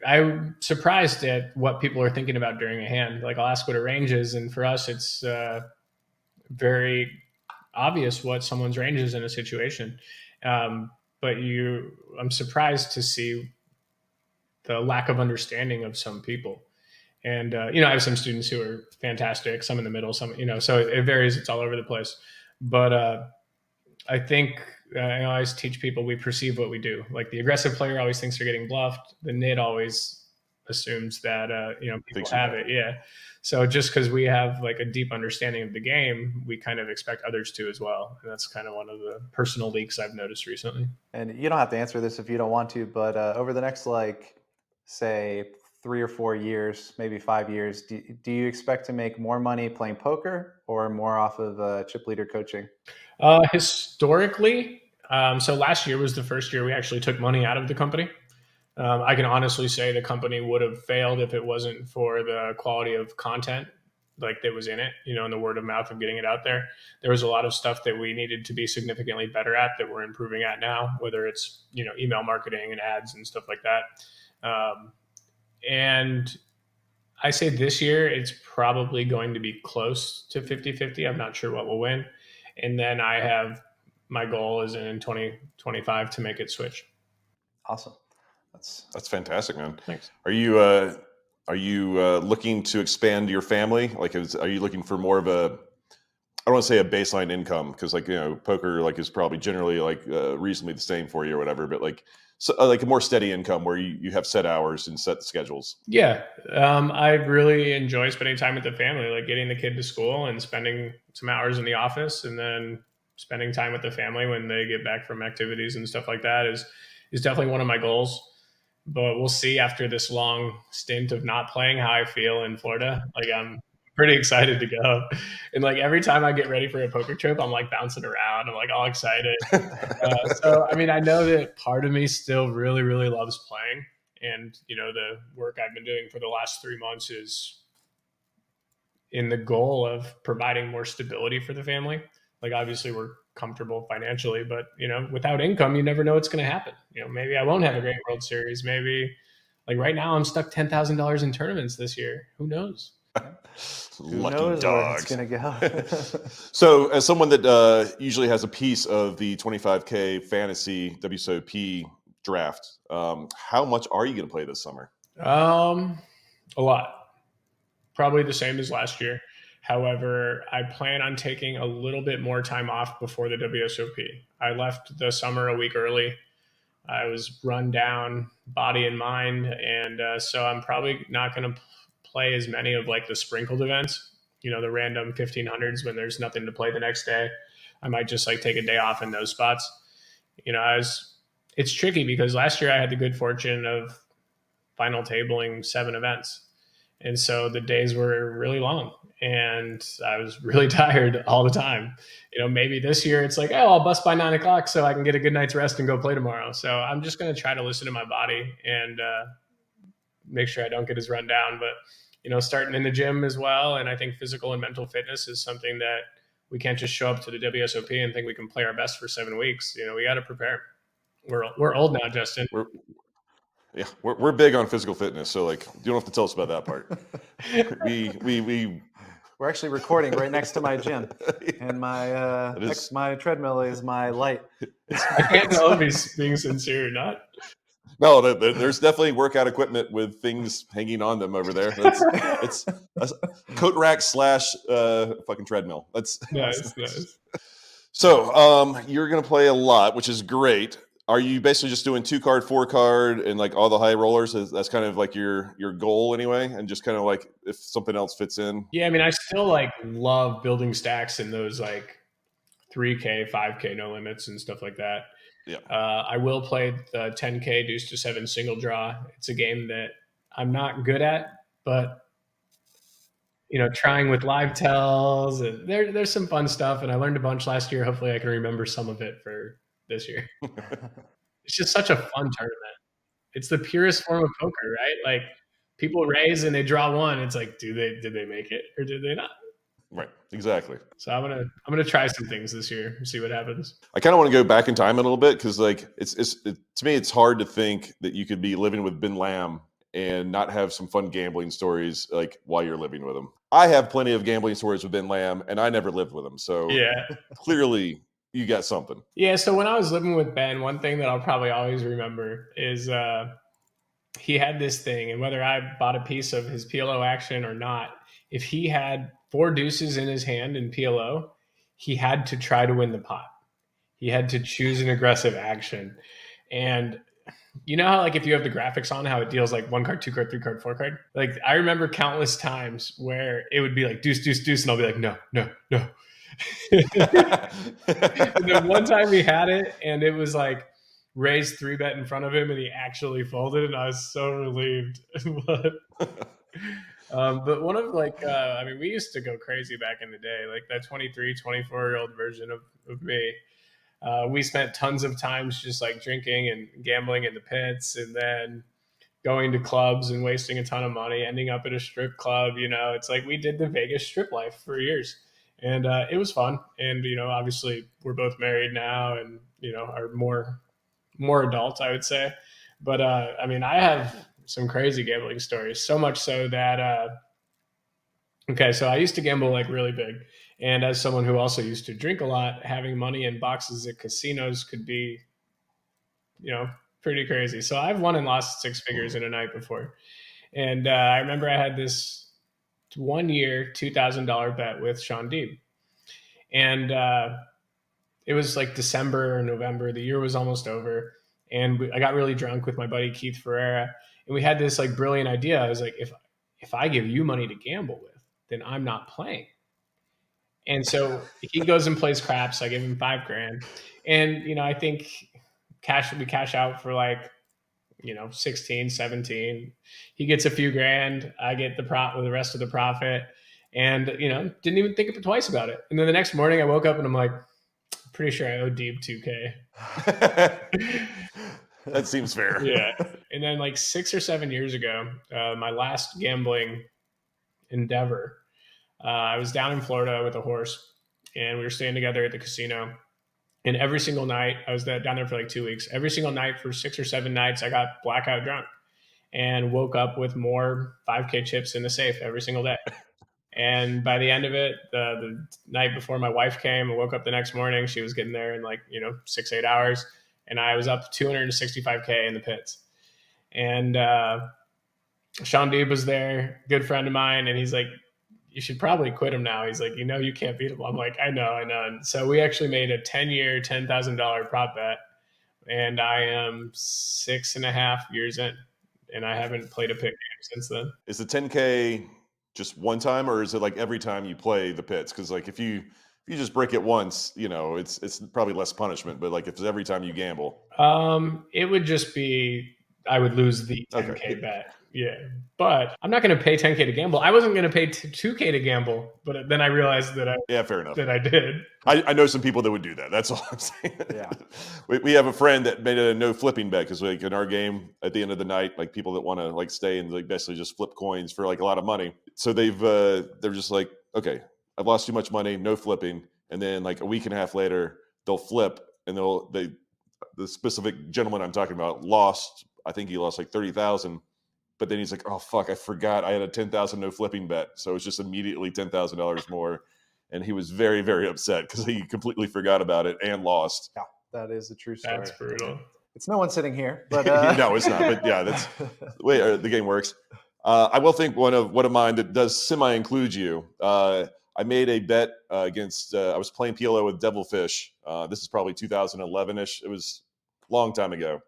I'm surprised at what people are thinking about during a hand. Like I'll ask what a range is, and for us, it's very obvious what someone's range is in a situation. But I'm surprised to see the lack of understanding of some people. And I have some students who are fantastic, some in the middle, some so it varies. It's all over the place. But I think I always teach people we perceive what we do. Like the aggressive player always thinks they're getting bluffed. The nit always assumes that people have it. Yeah. So just because we have like a deep understanding of the game, we kind of expect others to as well. And that's kind of one of the personal leaks I've noticed recently. And you don't have to answer this if you don't want to, but over the next say 3 or 4 years, maybe 5 years, do you expect to make more money playing poker or more off of chip leader coaching? Historically, so last year was the first year we actually took money out of the company. I can honestly say the company would have failed if it wasn't for the quality of content like that was in it, and the word of mouth of getting it out there. There was a lot of stuff that we needed to be significantly better at that we're improving at now, whether it's, email marketing and ads and stuff like that. And I say this year, it's probably going to be close to 50-50. I'm not sure what will win. And then I have my goal is in 2025 to make it switch. Awesome. That's fantastic, man. Thanks. Are you looking to expand your family? Like, are you looking for more of I don't want to say a baseline income because poker is probably generally reasonably the same for you or whatever, but a more steady income where you have set hours and set schedules. Yeah. I really enjoy spending time with the family, like getting the kid to school and spending some hours in the office and then spending time with the family when they get back from activities and stuff like that is definitely one of my goals. But we'll see after this long stint of not playing how I feel in Florida. Like I'm pretty excited to go. And every time I get ready for a poker trip, I'm bouncing around. I'm all excited. So, I know that part of me still really, really loves playing. And, the work I've been doing for the last 3 months is in the goal of providing more stability for the family. Obviously we're comfortable financially, but, without income, you never know what's going to happen. Maybe I won't have a great World Series. Maybe right now I'm stuck $10,000 in tournaments this year. Who knows? Lucky knows dogs. Where it's gonna go. So, as someone that usually has a piece of the 25K fantasy WSOP draft, how much are you going to play this summer? A lot. Probably the same as last year. However, I plan on taking a little bit more time off before the WSOP. I left the summer a week early. I was run down body and mind, and so I'm probably not going to play as many of the sprinkled events, the random 1500s when there's nothing to play the next day. I might just take a day off in those spots. It's tricky because last year I had the good fortune of final tabling 7 events. And so the days were really long and I was really tired all the time. Maybe this year it's I'll bust by 9 o'clock so I can get a good night's rest and go play tomorrow. So I'm just going to try to listen to my body and make sure I don't get as run down, but starting in the gym as well. And I think physical and mental fitness is something that we can't just show up to the WSOP and think we can play our best for 7 weeks. We got to prepare. We're old now, Justin. We're big on physical fitness, so you don't have to tell us about that part. We're actually recording right next to my gym, and my treadmill is my light. I can't tell if he's being sincere or not. No, there's definitely workout equipment with things hanging on them over there. It's a coat rack / fucking treadmill. That's nice. So you're going to play a lot, which is great. Are you basically just doing 2-card, 4-card, and all the high rollers? That's kind of your goal anyway, and just kind of if something else fits in? Yeah, I still love building stacks in those 3K, 5K no limits and stuff like that. Yeah. I will play the 10K Deuce to 7 single draw. It's a game that I'm not good at, but trying with live tells, and there's some fun stuff, and I learned a bunch last year. Hopefully I can remember some of it for this year. It's just such a fun tournament. It's the purest form of poker, right? Like, people raise and they draw one. It's like, did they make it or did they not? Right. Exactly. So I'm gonna try some things this year and see what happens. I kind of want to go back in time a little bit because, like, to me, it's hard to think that you could be living with Ben Lamb and not have some fun gambling stories like while you're living with him. I have plenty of gambling stories with Ben Lamb, and I never lived with him, so Yeah. clearly you got something. Yeah. So when I was living with Ben, one thing that I'll probably always remember is he had this thing, and whether I bought a piece of his PLO action or not, if he had 4 deuces in his hand in PLO, he had to try to win the pot. He had to choose an aggressive action. And you know how, like, if you have the graphics on, how it deals like 1 card, 2 card, 3 card, 4 card? Like, I remember countless times where it would be like deuce, deuce, deuce, and I'll be like, no. And then one time he had it, and it was like raised 3-bet in front of him, and he actually folded, and I was so relieved. But one of we used to go crazy back in the day, like that 23, 24-year-old version of me. We spent tons of times just like drinking and gambling in the pits, and then going to clubs and wasting a ton of money, ending up at a strip club. It's like we did the Vegas strip life for years, and it was fun. And obviously we're both married now, and are more adults, I would say. But I have some crazy gambling stories, so much so that so I used to gamble like really big. And as someone who also used to drink a lot, having money in boxes at casinos could be, pretty crazy. So I've won and lost 6 figures in a night before. And I remember I had this 1 year, $2,000 bet with Sean Deeb. And it was like December or November. The year was almost over. And I got really drunk with my buddy Keith Ferreira. And we had this like brilliant idea. I was like, if I give you money to gamble with, then I'm not playing. And so he goes and plays craps. I give him $5,000. And, I think we cash out for like, 16, 17. He gets a few grand. I get the rest of the profit. And, didn't even think twice about it. And then the next morning I woke up and I'm like, pretty sure I owe Deeb $2,000. That seems fair. Yeah. And then like 6 or 7 years ago, my last gambling endeavor, I was down in Florida with a horse, and we were staying together at the casino. And every single night, I was down there for like 2 weeks. Every single night for 6 or 7 nights, I got blackout drunk and woke up with more 5K chips in the safe every single day. And by the end of it, the night before my wife came, I woke up the next morning. She was getting there in like 6-8 hours, and I was up 265K in the pits. And Sean Deeb was there, good friend of mine, and he's like, you should probably quit him now. He's like, you can't beat him. I'm like, I know. And so we actually made a 10-year, $10,000 prop bet, and I am 6.5 years in, and I haven't played a pit game since then. Is the 10K just one time, or is it like every time you play the pits? Because like if you just break it once, it's probably less punishment. But like if it's every time you gamble, it would just be I would lose the 10K bet. Yeah, but I'm not going to pay 10K to gamble. I wasn't going to pay 2K to gamble, but then I realized that fair enough. That I did. I know some people that would do that. That's all I'm saying. Yeah. We have a friend that made a no flipping bet because like in our game at the end of the night, like people that want to like stay and like basically just flip coins for like a lot of money. So they're just like, okay, I've lost too much money, no flipping, and then like a week and a half later they'll flip and the specific gentleman I'm talking about lost. I think he lost like 30,000. But then he's like, oh, fuck, I forgot I had a 10,000 no flipping bet. So it's just immediately $10,000 more. And he was very, very upset because he completely forgot about it and lost. Yeah, that is a true story. That's brutal. It's no one sitting here, but no, it's not. But yeah, that's the way the game works. I will think one of mine that does semi-include you. I made a bet against, I was playing PLO with Devilfish. This is probably 2011-ish. It was a long time ago.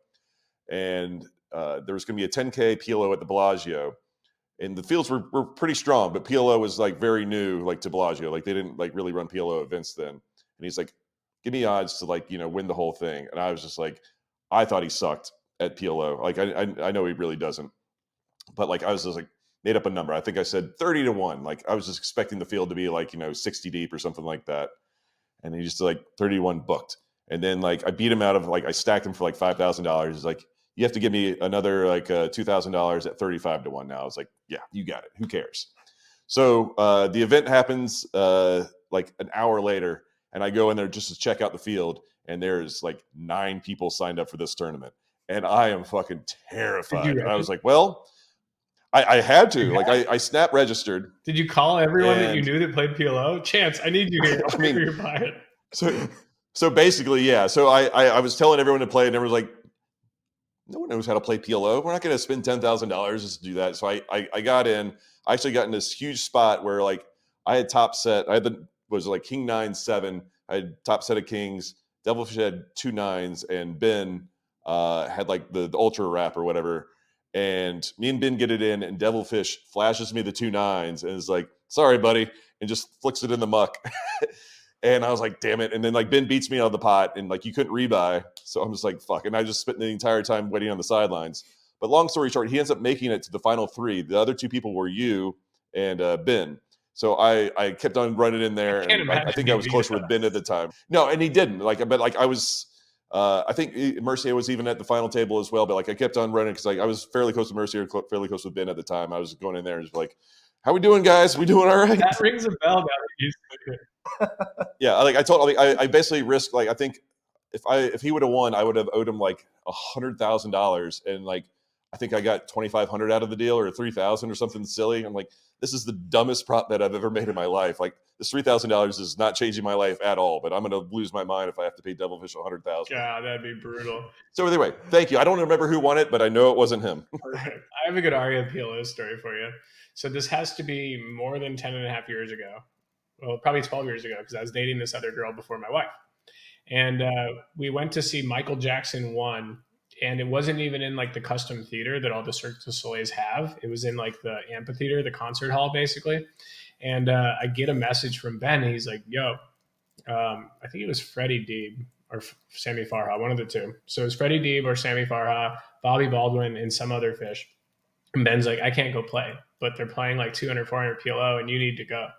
And there was going to be a 10K PLO at the Bellagio, and the fields were pretty strong, but PLO was like very new, like to Bellagio. Like they didn't like really run PLO events then. And he's like, give me odds to like, win the whole thing. And I was just like, I thought he sucked at PLO. Like, I know he really doesn't, but like, I was just like, made up a number. I think I said 30-1. Like, I was just expecting the field to be like, 60 deep or something like that. And he just like 31 booked. And then like, I beat him out of like, I stacked him for like $5,000. He's like, you have to give me another like $2,000 at 35-1 now. I was like, yeah, you got it. Who cares? So the event happens like an hour later, and I go in there just to check out the field, and there's like 9 people signed up for this tournament. And I am fucking terrified. And I was like, well, I had to. Like, I snap registered. Did you call everyone that you knew that played PLO? Chance, I need you here. I mean, you're buying. So basically, yeah. So I was telling everyone to play, and everyone was like, no one knows how to play PLO. We're not going to spend $10,000 just to do that. So I got in. I actually got in this huge spot where like I had top set. Was like King 9-7. I had top set of kings. Devilfish had 2 9s, and Ben had like the ultra wrap or whatever. And me and Ben get it in, and Devilfish flashes me the 2 9s and is like, "Sorry, buddy," and just flicks it in the muck. And I was like, damn it. And then like Ben beats me out of the pot, and like you couldn't rebuy. So I'm just like, fuck. And I just spent the entire time waiting on the sidelines. But long story short, he ends up making it to the final 3. The other 2 people were you and Ben. So I kept on running in there, and I think I was closer with Ben at the time. No, and he didn't. But I was, I think Mercier was even at the final table as well. But like I kept on running because I was fairly close to Mercier, fairly close with Ben at the time. I was going in there and just like, how we doing, guys? We doing all right? That rings a bell now that you said it. Yeah, I basically risked, like, I think if he would have won, I would have owed him like $100,000, and like I think I got 2,500 out of the deal, or 3,000 or something silly. I'm like, this is the dumbest prop bet I've ever made in my life. Like, this $3,000 is not changing my life at all, but I'm going to lose my mind if I have to pay Devilfish $100,000. Yeah, that'd be brutal. So anyway, thank you. I don't remember who won it, but I know it wasn't him. Perfect. I have a good Aria PLO story for you. So this has to be more than 10 and a half years ago. Well, probably 12 years ago, because I was dating this other girl before my wife. And we went to see Michael Jackson 1, and it wasn't even in like the custom theater that all the Cirque du Soleils have. It was in like the amphitheater, the concert hall, basically. And I get a message from Ben. And he's like, yo, I think it was Freddie Deeb or Sammy Farha, one of the 2. So it was Freddie Deeb or Sammy Farha, Bobby Baldwin, and some other fish. And Ben's like, I can't go play, but they're playing like 200, 400 PLO, and you need to go.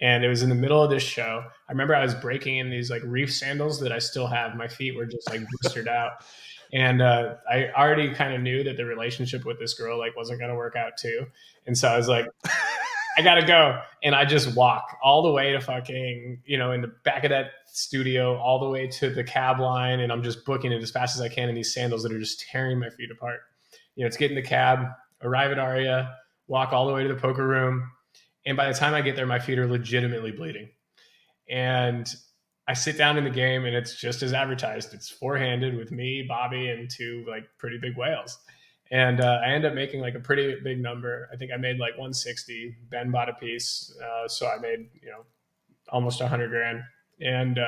And it was in the middle of this show. I remember I was breaking in these like reef sandals that I still have. My feet were just like blistered out. And I already kind of knew that the relationship with this girl like wasn't going to work out too. And so I was like, I got to go. And I just walk all the way to fucking, in the back of that studio, all the way to the cab line. And I'm just booking it as fast as I can in these sandals that are just tearing my feet apart. It's get in the cab, arrive at Aria, walk all the way to the poker room. And by the time I get there, my feet are legitimately bleeding. And I sit down in the game, and it's just as advertised. It's 4-handed with me, Bobby, and 2 like pretty big whales. And I end up making like a pretty big number. I think I made like 160. Ben bought a piece. So I made, almost $100,000. And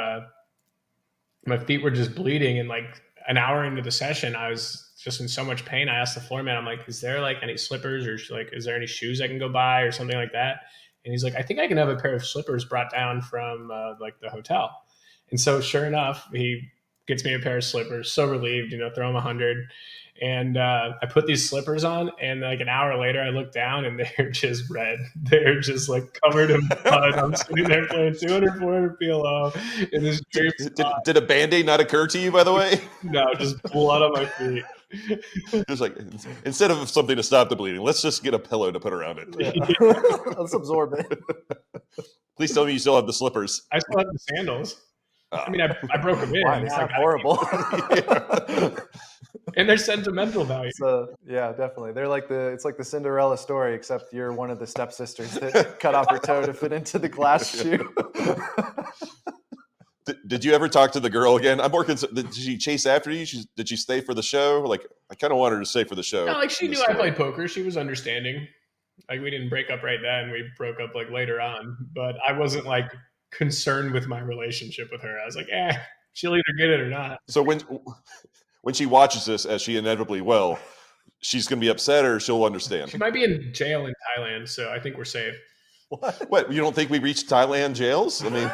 my feet were just bleeding. And like an hour into the session, I was just in so much pain. I asked the floor man, I'm like, is there like any slippers, or like, is there any shoes I can go buy or something like that? And he's like, I think I can have a pair of slippers brought down from like the hotel. And so sure enough, he gets me a pair of slippers, so relieved, throw him 100. And I put these slippers on, and like an hour later, I look down, and they're just red. They're just like covered in blood. I'm sitting there playing 200, 400 PLO in this dream spot. Did a Band-Aid not occur to you, by the way? No, just blood on my feet. Just like, instead of something to stop the bleeding, let's just get a pillow to put around it. Yeah. Let's absorb it. Please tell me you still have the slippers. I still have the sandals. I mean, I broke them in. Why? They sound horrible. And they're sentimental value. So yeah, definitely. They're like it's like the Cinderella story, except you're one of the stepsisters that cut off her toe to fit into the glass shoe. Did you ever talk to the girl again? I'm more concerned. Did she chase after you? Did she stay for the show? Like, I kind of wanted her to stay for the show. No, like she knew I played poker. She was understanding. Like, we didn't break up right then. We broke up like later on. But I wasn't like concerned with my relationship with her. I was like, she'll either get it or not. So when she watches this, as she inevitably will, she's going to be upset, or she'll understand? She might be in jail in Thailand, so I think we're safe. What? You don't think we reached Thailand jails? I mean,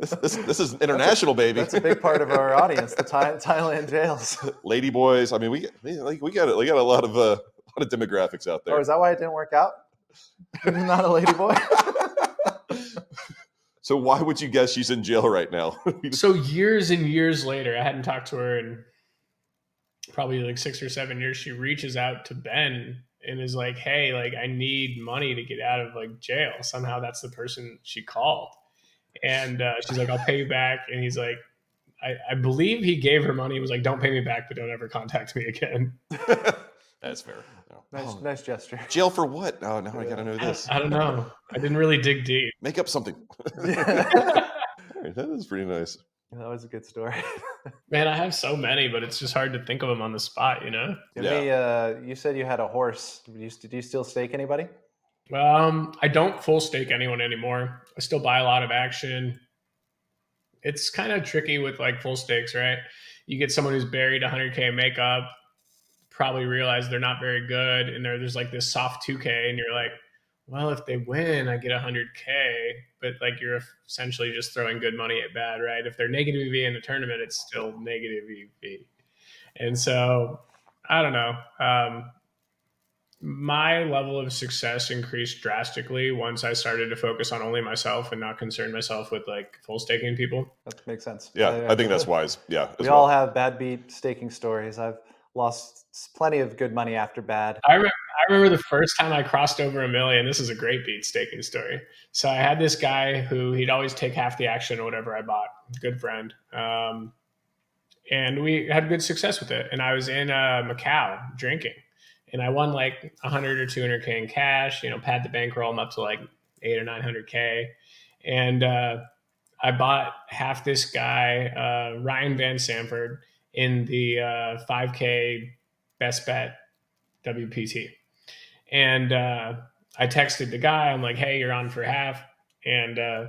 this is international, baby. That's a big part of our audience, the Thailand jails. Lady boys. I mean, we got a lot of demographics out there. Oh, is that why it didn't work out? You're not a lady boy. So why would you guess she's in jail right now? So years and years later, I hadn't talked to her in probably like 6 or 7 years. She reaches out to Ben and is like, hey, like I need money to get out of like jail. Somehow that's the person she called. And she's like, I'll pay you back. And he's like, I believe he gave her money. He was like, don't pay me back, but don't ever contact me again. That's fair. No. Nice gesture. Jail for what? Oh, now I got to know this. I don't know. I didn't really dig deep. Make up something. All right, that is pretty nice. That was a good story. Man, I have so many, but it's just hard to think of them on the spot, you know? You said you had a horse. Do you still stake anybody? I don't full stake anyone anymore. I still buy a lot of action. It's kind of tricky with like full stakes, right? You get someone who's buried 100K makeup, probably realize they're not very good, and there's like this soft 2K, and you're like, well, if they win, I get 100K, but like you're essentially just throwing good money at bad, right? If they're negative EV in the tournament, it's still negative EV. And so, I don't know. My level of success increased drastically once I started to focus on only myself and not concern myself with like full staking people. That makes sense. Yeah, I think that's wise. Yeah. We all have bad beat staking stories. I've lost plenty of good money after bad. I remember the first time I crossed over $1 million. This is a great beat staking story. So I had this guy who he'd always take half the action or whatever I bought. Good friend. And we had good success with it. And I was in Macau drinking. And I won like 100 or 200K in cash, pad the bankroll. I'm up to like 800 or 900K. And I bought half this guy, Ryan Van Sanford, in the 5K best bet WPT. And I texted the guy. I'm like, hey, you're on for half. And I'm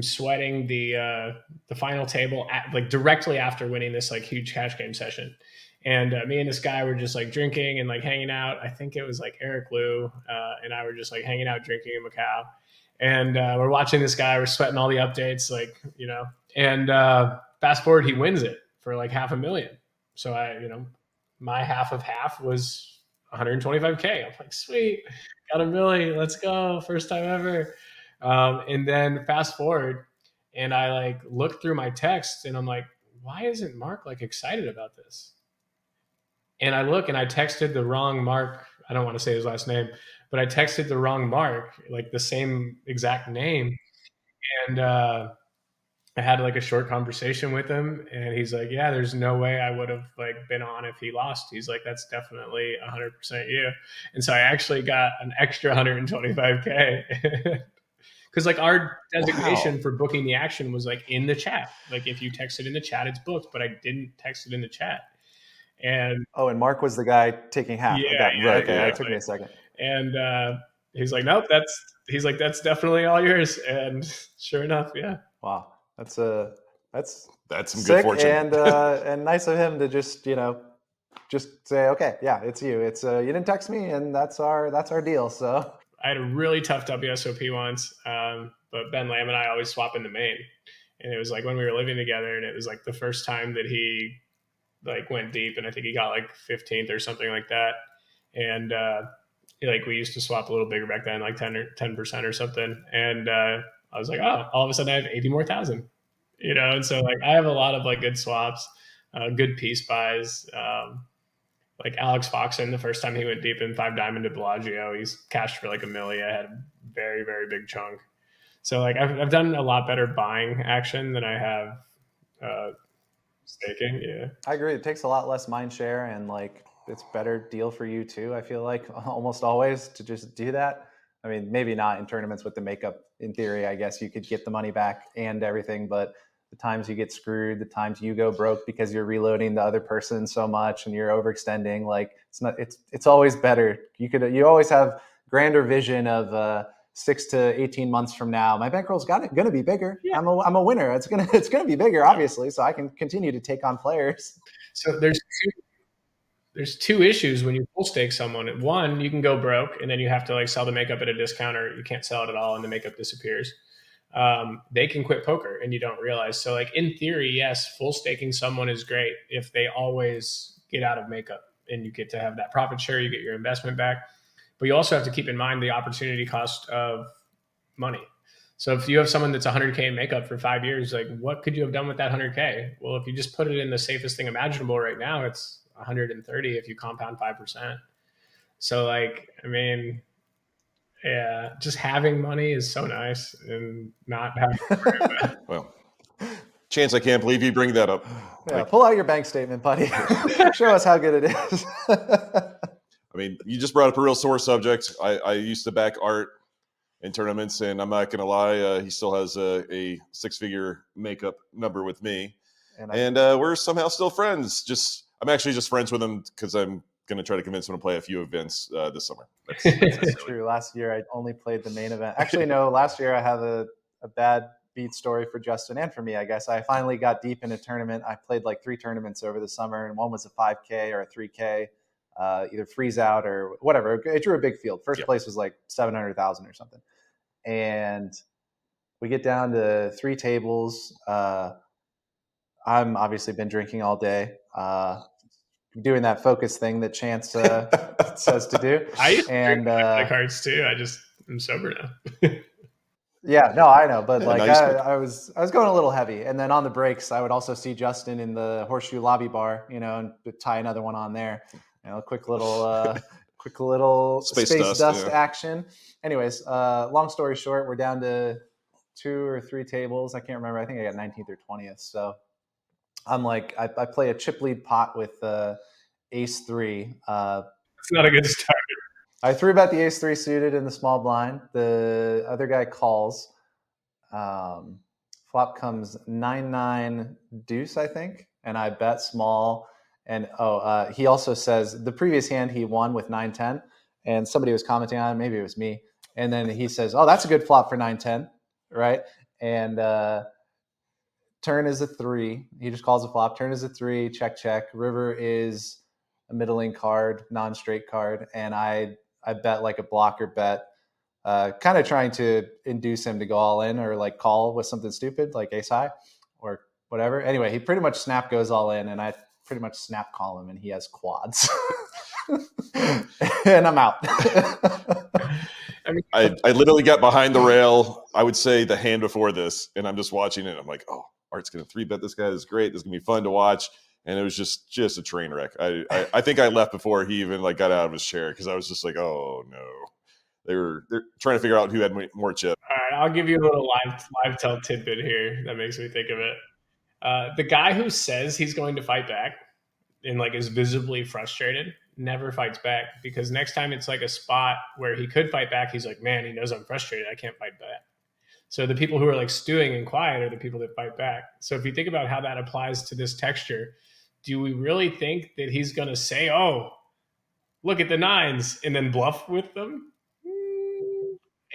sweating the final table like directly after winning this like huge cash game session. And me and this guy were just like drinking and like hanging out. I think it was like Eric Liu and I were just like hanging out drinking in Macau. And we're watching this guy. We're sweating all the updates, and fast forward, he wins it for like $500,000. So my half of half was 125K. I'm like, sweet, got $1 million. Let's go. First time ever. And then fast forward and I like look through my text and I'm like, why isn't Mark like excited about this? And I look and I texted the wrong Mark. I don't want to say his last name, but I texted the wrong Mark, like the same exact name. And I had like a short conversation with him and he's like, yeah, there's no way I would have like been on if he lost. He's like, that's definitely 100% you. And so I actually got an extra 125K because like our designation for booking the action was like in the chat. Like if you text it in the chat, it's booked, but I didn't text it in the chat. And Mark was the guy taking half. Yeah, right. Exactly. It took me a second. And he's like, nope, that's definitely all yours. And sure enough, yeah. Wow, that's some good fortune. And nice of him to just say, okay, yeah, it's you. It's you didn't text me, and that's our deal. So I had a really tough WSOP once, but Ben Lamb and I always swap in the main, and it was like when we were living together, and it was like the first time that he like went deep, and I think he got like 15th or something like that. And like we used to swap a little bigger back then, like 10% or something. And I was like, oh, all of a sudden I have 80 more thousand, And so like I have a lot of like good swaps, good piece buys. Like Alex Foxen, the first time he went deep in 5 Diamond to Bellagio, he's cashed for like $1 million. I had a very, very big chunk. So like I've done a lot better buying action than I have staking. Yeah, I agree. It takes a lot less mind share and like it's better deal for you too. I feel like almost always to just do that. I mean, maybe not in tournaments with the makeup. In theory, I guess you could get the money back and everything, but the times you get screwed, the times you go broke because you're reloading the other person so much and you're overextending, like it's always better. You always have grander vision of 6 to 18 months from now, my bankroll's going to be bigger. Yeah. I'm a winner. It's going to be bigger, obviously, so I can continue to take on players. So there's there's two issues when you full stake someone. One, you can go broke and then you have to like sell the makeup at a discount, or you can't sell it at all and the makeup disappears. They can quit poker and you don't realize. So like in theory, yes, full staking someone is great if they always get out of makeup and you get to have that profit share, you get your investment back. But you also have to keep in mind the opportunity cost of money. So if you have someone that's 100K in makeup for 5 years, like what could you have done with that 100K? Well, if you just put it in the safest thing imaginable right now, it's 130 if you compound 5%. So like, I mean, yeah, just having money is so nice and not having to worry about it. Well, Chance, I can't believe you bring that up. Yeah, pull out your bank statement, buddy. Show us how good it is. I mean, you just brought up a real sore subject. I used to back Art in tournaments, and I'm not going to lie, he still has a six-figure makeup number with me, and we're somehow still friends. I'm actually just friends with him because I'm going to try to convince him to play a few events this summer. That's true. Last year, I only played the main event. Actually, no, last year I have a bad beat story for Justin and for me, I guess. I finally got deep in a tournament. I played like 3 tournaments over the summer, and one was a 5K or a 3K. Either freeze out or whatever. It drew a big field. First place was like 700,000 or something. And we get down to 3 tables. I'm obviously been drinking all day, doing that focus thing that Chance says to do. I used to drink my cards too. I'm sober now. Yeah, no, I know, but like I was going a little heavy, and then on the breaks, I would also see Justin in the Horseshoe lobby bar, and tie another one on there. Quick little space dust action. Anyways, long story short, we're down to 2 or 3 tables. I can't remember. I think I got 19th or 20th. So I'm like, I play a chip lead pot with ace 3. It's not a good start. I threw bet the ace 3 suited in the small blind. The other guy calls. Flop comes 9-9 deuce, I think, and I bet small. And he also says the previous hand he won with 9-10, and somebody was commenting on it. Maybe it was me. And then he says, "Oh, that's a good flop for 9-10, right?" And turn is a 3. He just calls a flop. Turn is a 3. Check, check. River is a middling card, non-straight card, and I bet like a blocker bet, kind of trying to induce him to go all in or like call with something stupid like ace high or whatever. Anyway, he pretty much snap goes all in, and I pretty much snap call him, and he has quads. And I'm out. I literally got behind the rail, I would say the hand before this, and I'm just watching it. I'm like, oh, Art's going to 3-bet this guy. This is great. This is going to be fun to watch. And it was just a train wreck. I think I left before he even like got out of his chair, because I was just like, oh no. They're trying to figure out who had more chip. All right, I'll give you a little live tell tidbit here that makes me think of it. The guy who says he's going to fight back and like is visibly frustrated never fights back, because next time it's like a spot where he could fight back, he's like, man, he knows I'm frustrated, I can't fight back. So the people who are like stewing and quiet are the people that fight back. So if you think about how that applies to this texture, do we really think that he's going to say, oh, look at the 9s, and then bluff with them?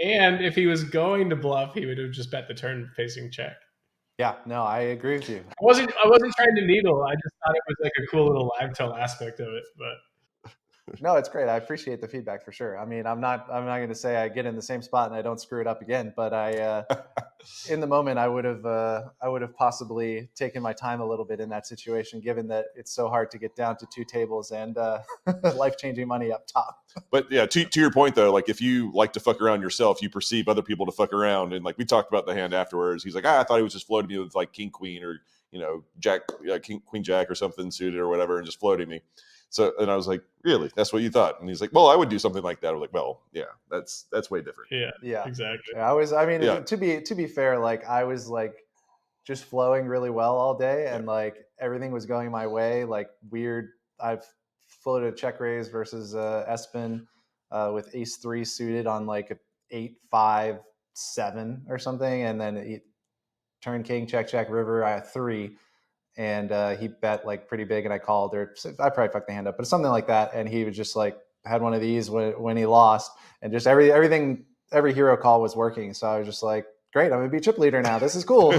And if he was going to bluff, he would have just bet the turn facing check. Yeah, no, I agree with you. I wasn't trying to needle. I just thought it was like a cool little live tell aspect of it. But no, it's great. I appreciate the feedback for sure. I mean, I'm not going to say I get in the same spot and I don't screw it up again, but in the moment, I would have possibly taken my time a little bit in that situation, given that it's so hard to get down to 2 tables and life-changing money up top. But yeah, to your point though, like if you like to fuck around yourself, you perceive other people to fuck around, and like we talked about the hand afterwards. He's like, I thought he was just floating me with like king queen or jack queen jack or something suited or whatever, and just floating me. So, and I was like, really? That's what you thought? And he's like, well, I would do something like that. I was like, well, yeah, that's way different. Yeah, exactly. To be fair, like I was like just flowing really well all day, and like everything was going my way. Like weird, I've floated a check raise versus Espen with ace 3 suited on like 8-5-7 or something, and then turn king check check river. I had 3. And he bet like pretty big, and I called, or I probably fucked the hand up, but something like that. And he was just like had one of these when he lost, and just every hero call was working. So I was just like, great, I'm gonna be chip leader now. This is cool.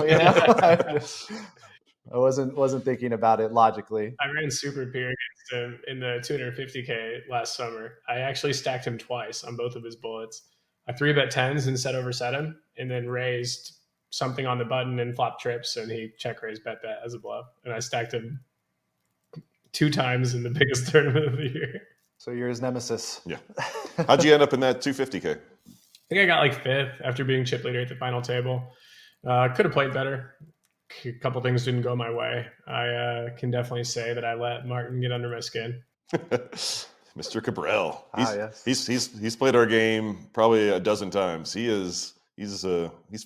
I wasn't thinking about it logically. I ran super peer against him in the 250K last summer. I actually stacked him twice on both of his bullets. I 3-bet 10s and set him, and then raised something on the button and flopped trips, and he check raised bet as a bluff. And I stacked him 2 times in the biggest tournament of the year. So you're his nemesis. Yeah. How'd you end up in that 250K? I think I got like 5th after being chip leader at the final table. Could have played better. A couple things didn't go my way. I can definitely say that I let Martin get under my skin. Mr. Cabral. Yes. He's played our game probably a dozen times. He's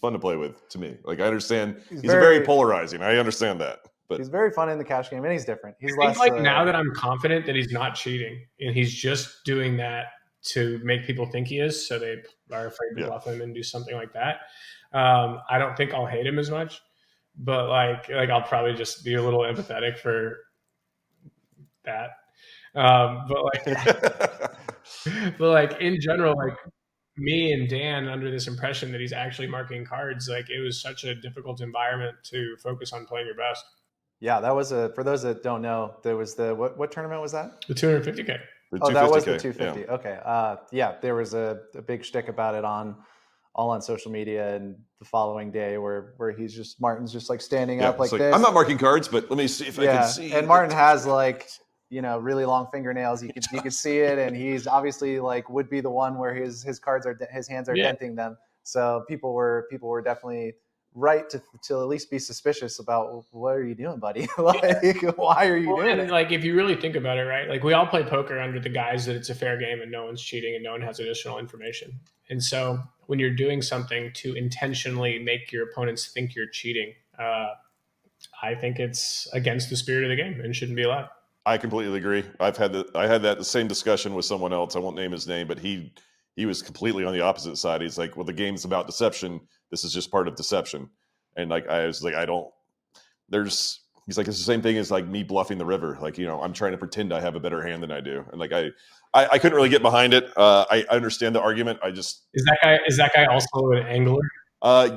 fun to play with to me. Like I understand he's very polarizing. I understand that. But he's very fun in the cash game, and he's different. He's I less think like now that I'm confident that he's not cheating and he's just doing that to make people think he is, so they are afraid to bluff him and do something like that. I don't think I'll hate him as much, but like I'll probably just be a little empathetic for that. But in general, like me and Dan under this impression that he's actually marking cards, like it was such a difficult environment to focus on playing your best. Yeah, that was for those that don't know, there was the what tournament was that? The 250K. Oh, that was the 250. Yeah. Okay. There was a big shtick about it all on social media, and the following day where Martin's just like standing up like this. I'm not marking cards, but let me see if I can see. And Martin has like, really long fingernails. You could see it, and he's obviously like would be the one where his hands are denting them. So people were definitely right to at least be suspicious about what are you doing, buddy? Why are you doing it? Like if you really think about it, right? Like we all play poker under the guise that it's a fair game and no one's cheating and no one has additional information. And so when you're doing something to intentionally make your opponents think you're cheating, I think it's against the spirit of the game and shouldn't be allowed. I completely agree. I had the same discussion with someone else. I won't name his name, but he was completely on the opposite side. He's like, well, the game's about deception. This is just part of deception. And like, I was like, he's like, it's the same thing as like me bluffing the river. Like, I'm trying to pretend I have a better hand than I do. And like, I couldn't really get behind it. I understand the argument. Is that guy also an angler?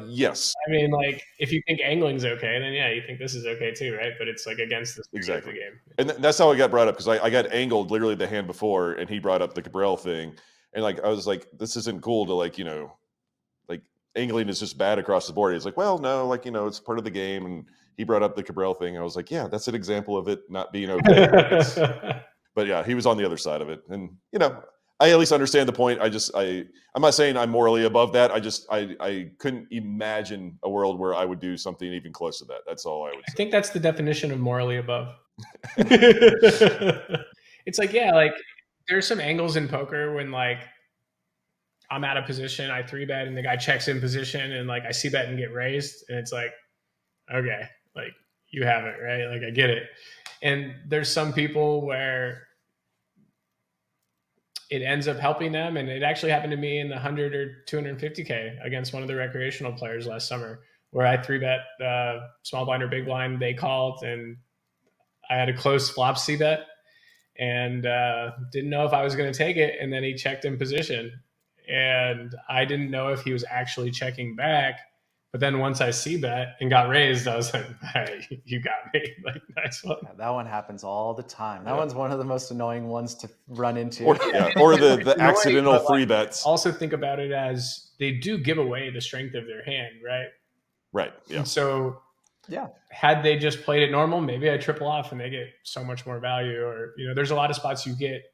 Yes. I mean, like, if you think angling's okay, then yeah, you think this is okay too, right? But it's like against the spirit of the game. And that's how I got brought up, because I got angled literally the hand before, and he brought up the Cabral thing. And like, I was like, this isn't cool to like, like angling is just bad across the board. He's like, well, no, like, it's part of the game. And he brought up the Cabral thing. I was like, yeah, that's an example of it not being okay. But yeah, he was on the other side of it. And, I at least understand the point. I'm not saying I'm morally above that. I couldn't imagine a world where I would do something even close to that. That's all I would say. I think that's the definition of morally above. It's like, yeah, like there's some angles in poker when like I'm out of position, I 3-bet and the guy checks in position and like I see bet and get raised. And it's like, okay, like you have it, right? Like I get it. And there's some people where it ends up helping them. And it actually happened to me in the 100 or 250K against one of the recreational players last summer, where I 3-bet small blind or big blind. They called and I had a close flop C-bet and didn't know if I was going to take it. And then he checked in position and I didn't know if he was actually checking back. But then once I C-bet and got raised, I was like, hey, you got me. Like, nice one. Yeah, that one happens all the time. That one's one of the most annoying ones to run into. Or the accidental 3-bets. Also think about it as they do give away the strength of their hand, right? Right, yeah. And so had they just played it normal, maybe I triple off and they get so much more value. Or, there's a lot of spots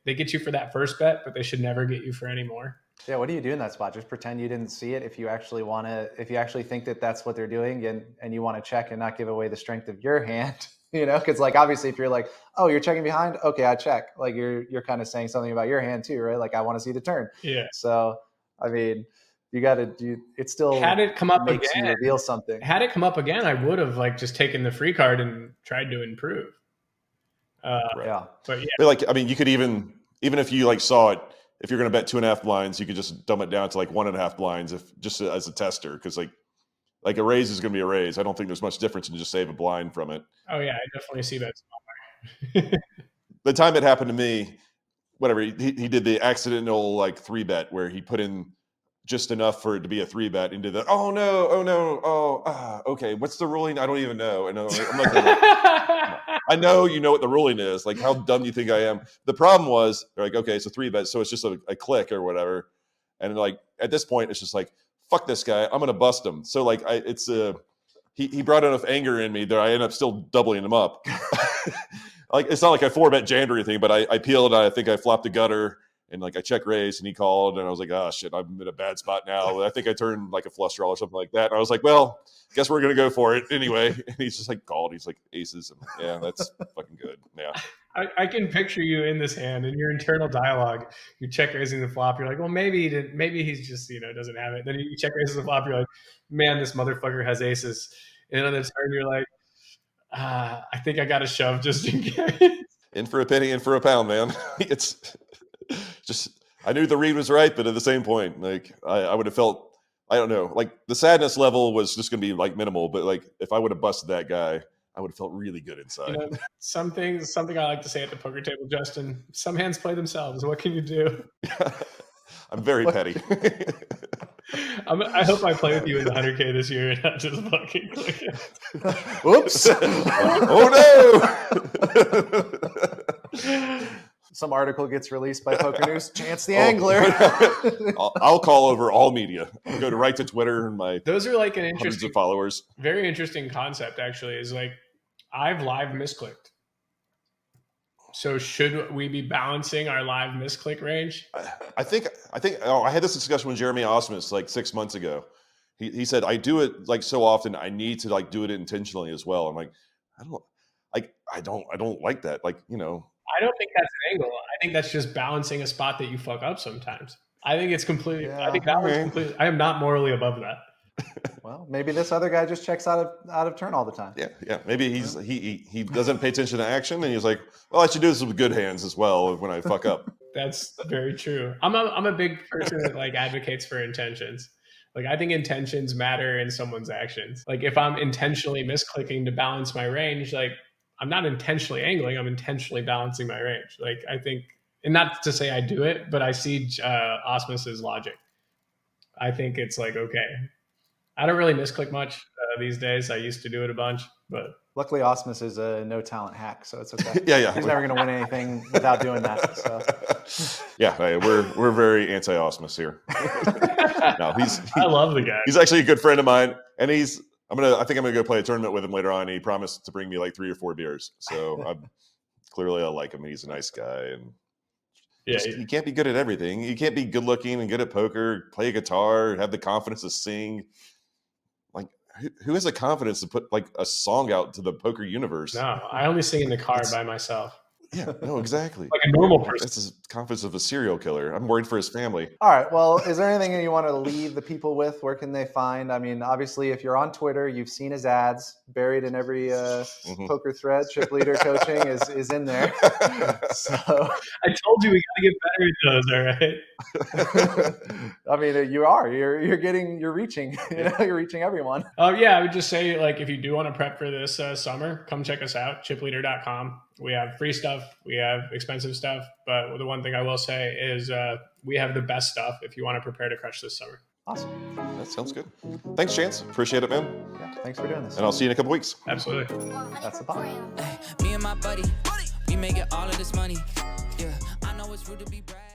they get you for that first bet, but they should never get you for any more. Yeah, what do you do in that spot? Just pretend you didn't see it if you actually think that that's what they're doing and you want to check and not give away the strength of your hand, because like obviously if you're like, oh, you're checking behind, okay, I check. Like you're kind of saying something about your hand too, right? Like I want to see the turn. Yeah. So I mean, you got to do it. Still had it come up makes again, you reveal something. Had it come up again, I would have like just taken the free card and tried to improve. Right. Yeah, but yeah, but like I mean, you could even if you like saw it. If you're going to bet 2.5 blinds, you could just dumb it down to like 1.5 blinds, just as a tester, because like a raise is going to be a raise. I don't think there's much difference in just save a blind from it. Oh yeah, I definitely see that. The time it happened to me, whatever he did the accidental like 3-bet where he put in just enough for it to be a 3-bet into the, okay, what's the ruling? I don't even know. And I'm like, I know you know what the ruling is. Like, how dumb do you think I am? The problem was, they're like, okay, it's a 3-bet, so it's just a click or whatever. And like at this point, it's just like, fuck this guy, I'm gonna bust him. So like, he brought enough anger in me that I ended up still doubling him up. Like, it's not like I 4-bet jammed or anything, but I peeled. I think I flopped a gutter. And like I check raised and he called and I was like, oh shit, I'm in a bad spot now. I think I turned like a flush draw or something like that. And I was like, well, guess we're going to go for it anyway. And he's just like called. He's like aces. And yeah, that's fucking good. Yeah. I can picture you in this hand in your internal dialogue. You check raising the flop. You're like, well, maybe he's just, doesn't have it. Then you check raising the flop. You're like, man, this motherfucker has aces. And on the turn, you're like, I think I got to shove just in case. In for a penny, in for a pound, man. It's just, I knew the read was right, but at the same point, like I would have felt, I don't know, like the sadness level was just going to be like minimal, but like if I would have busted that guy, I would have felt really good inside. Something I like to say at the poker table, Justin, some hands play themselves. What can you do? I'm very petty. I hope I play with you in the 100K this year and not just fucking click it. Whoops. Oh no. Some article gets released by Poker News. Chance the Angler. I'll call over all media. I'll go right to Twitter and my those are like an hundreds interesting of followers. Very interesting concept actually is like I've live misclicked. So should we be balancing our live misclick range? I think I had this discussion with Jeremy Osmus like 6 months ago. He said, I do it like so often, I need to like do it intentionally as well. I'm like, I don't like that. Like, I don't think that's an angle. I think that's just balancing a spot that you fuck up sometimes. I think it's completely. Yeah, I think that was completely. I am not morally above that. Well, maybe this other guy just checks out of turn all the time. Yeah. Maybe he doesn't pay attention to action, and he's like, well, I should do this with good hands as well when I fuck up. That's very true. I'm a big person that like advocates for intentions. Like I think intentions matter in someone's actions. Like if I'm intentionally misclicking to balance my range, like. I'm not intentionally angling. I'm intentionally balancing my range. Like I think, and not to say I do it, but I see Osmus's logic. I think it's like, okay, I don't really misclick much these days. I used to do it a bunch, but luckily Osmus is a no talent hack, so it's okay. Yeah. He's never going to win anything without doing that. So. Yeah, we're very anti-Osmus here. No, I love the guy. He's actually a good friend of mine, and I think I'm gonna go play a tournament with him later on. He promised to bring me like 3 or 4 beers, so clearly I like him. He's a nice guy, and you can't be good at everything. You can't be good looking and good at poker, play a guitar, have the confidence to sing. Like, who has the confidence to put like a song out to the poker universe? No, I only sing in the car by myself. Yeah, no, exactly. Like a normal person. That's the confidence of a serial killer. I'm worried for his family. All right. Well, is there anything you want to leave the people with? Where can they find? I mean, obviously, if you're on Twitter, you've seen his ads buried in every poker thread. Chip leader coaching is in there. So I told you we got to get better at those. All right. I mean, you're reaching. You're reaching everyone. Yeah, I would just say like if you do want to prep for this summer, come check us out. Chipleader.com. We have free stuff. We have expensive stuff. But the one thing I will say is we have the best stuff if you want to prepare to crush this summer. Awesome. That sounds good. Thanks, Chance. Appreciate it, man. Yeah, thanks for doing this. And I'll see you in a couple weeks. Absolutely. That's the pod. Me and my buddy, we make it all of this money. Yeah, I know it's rude to be brag.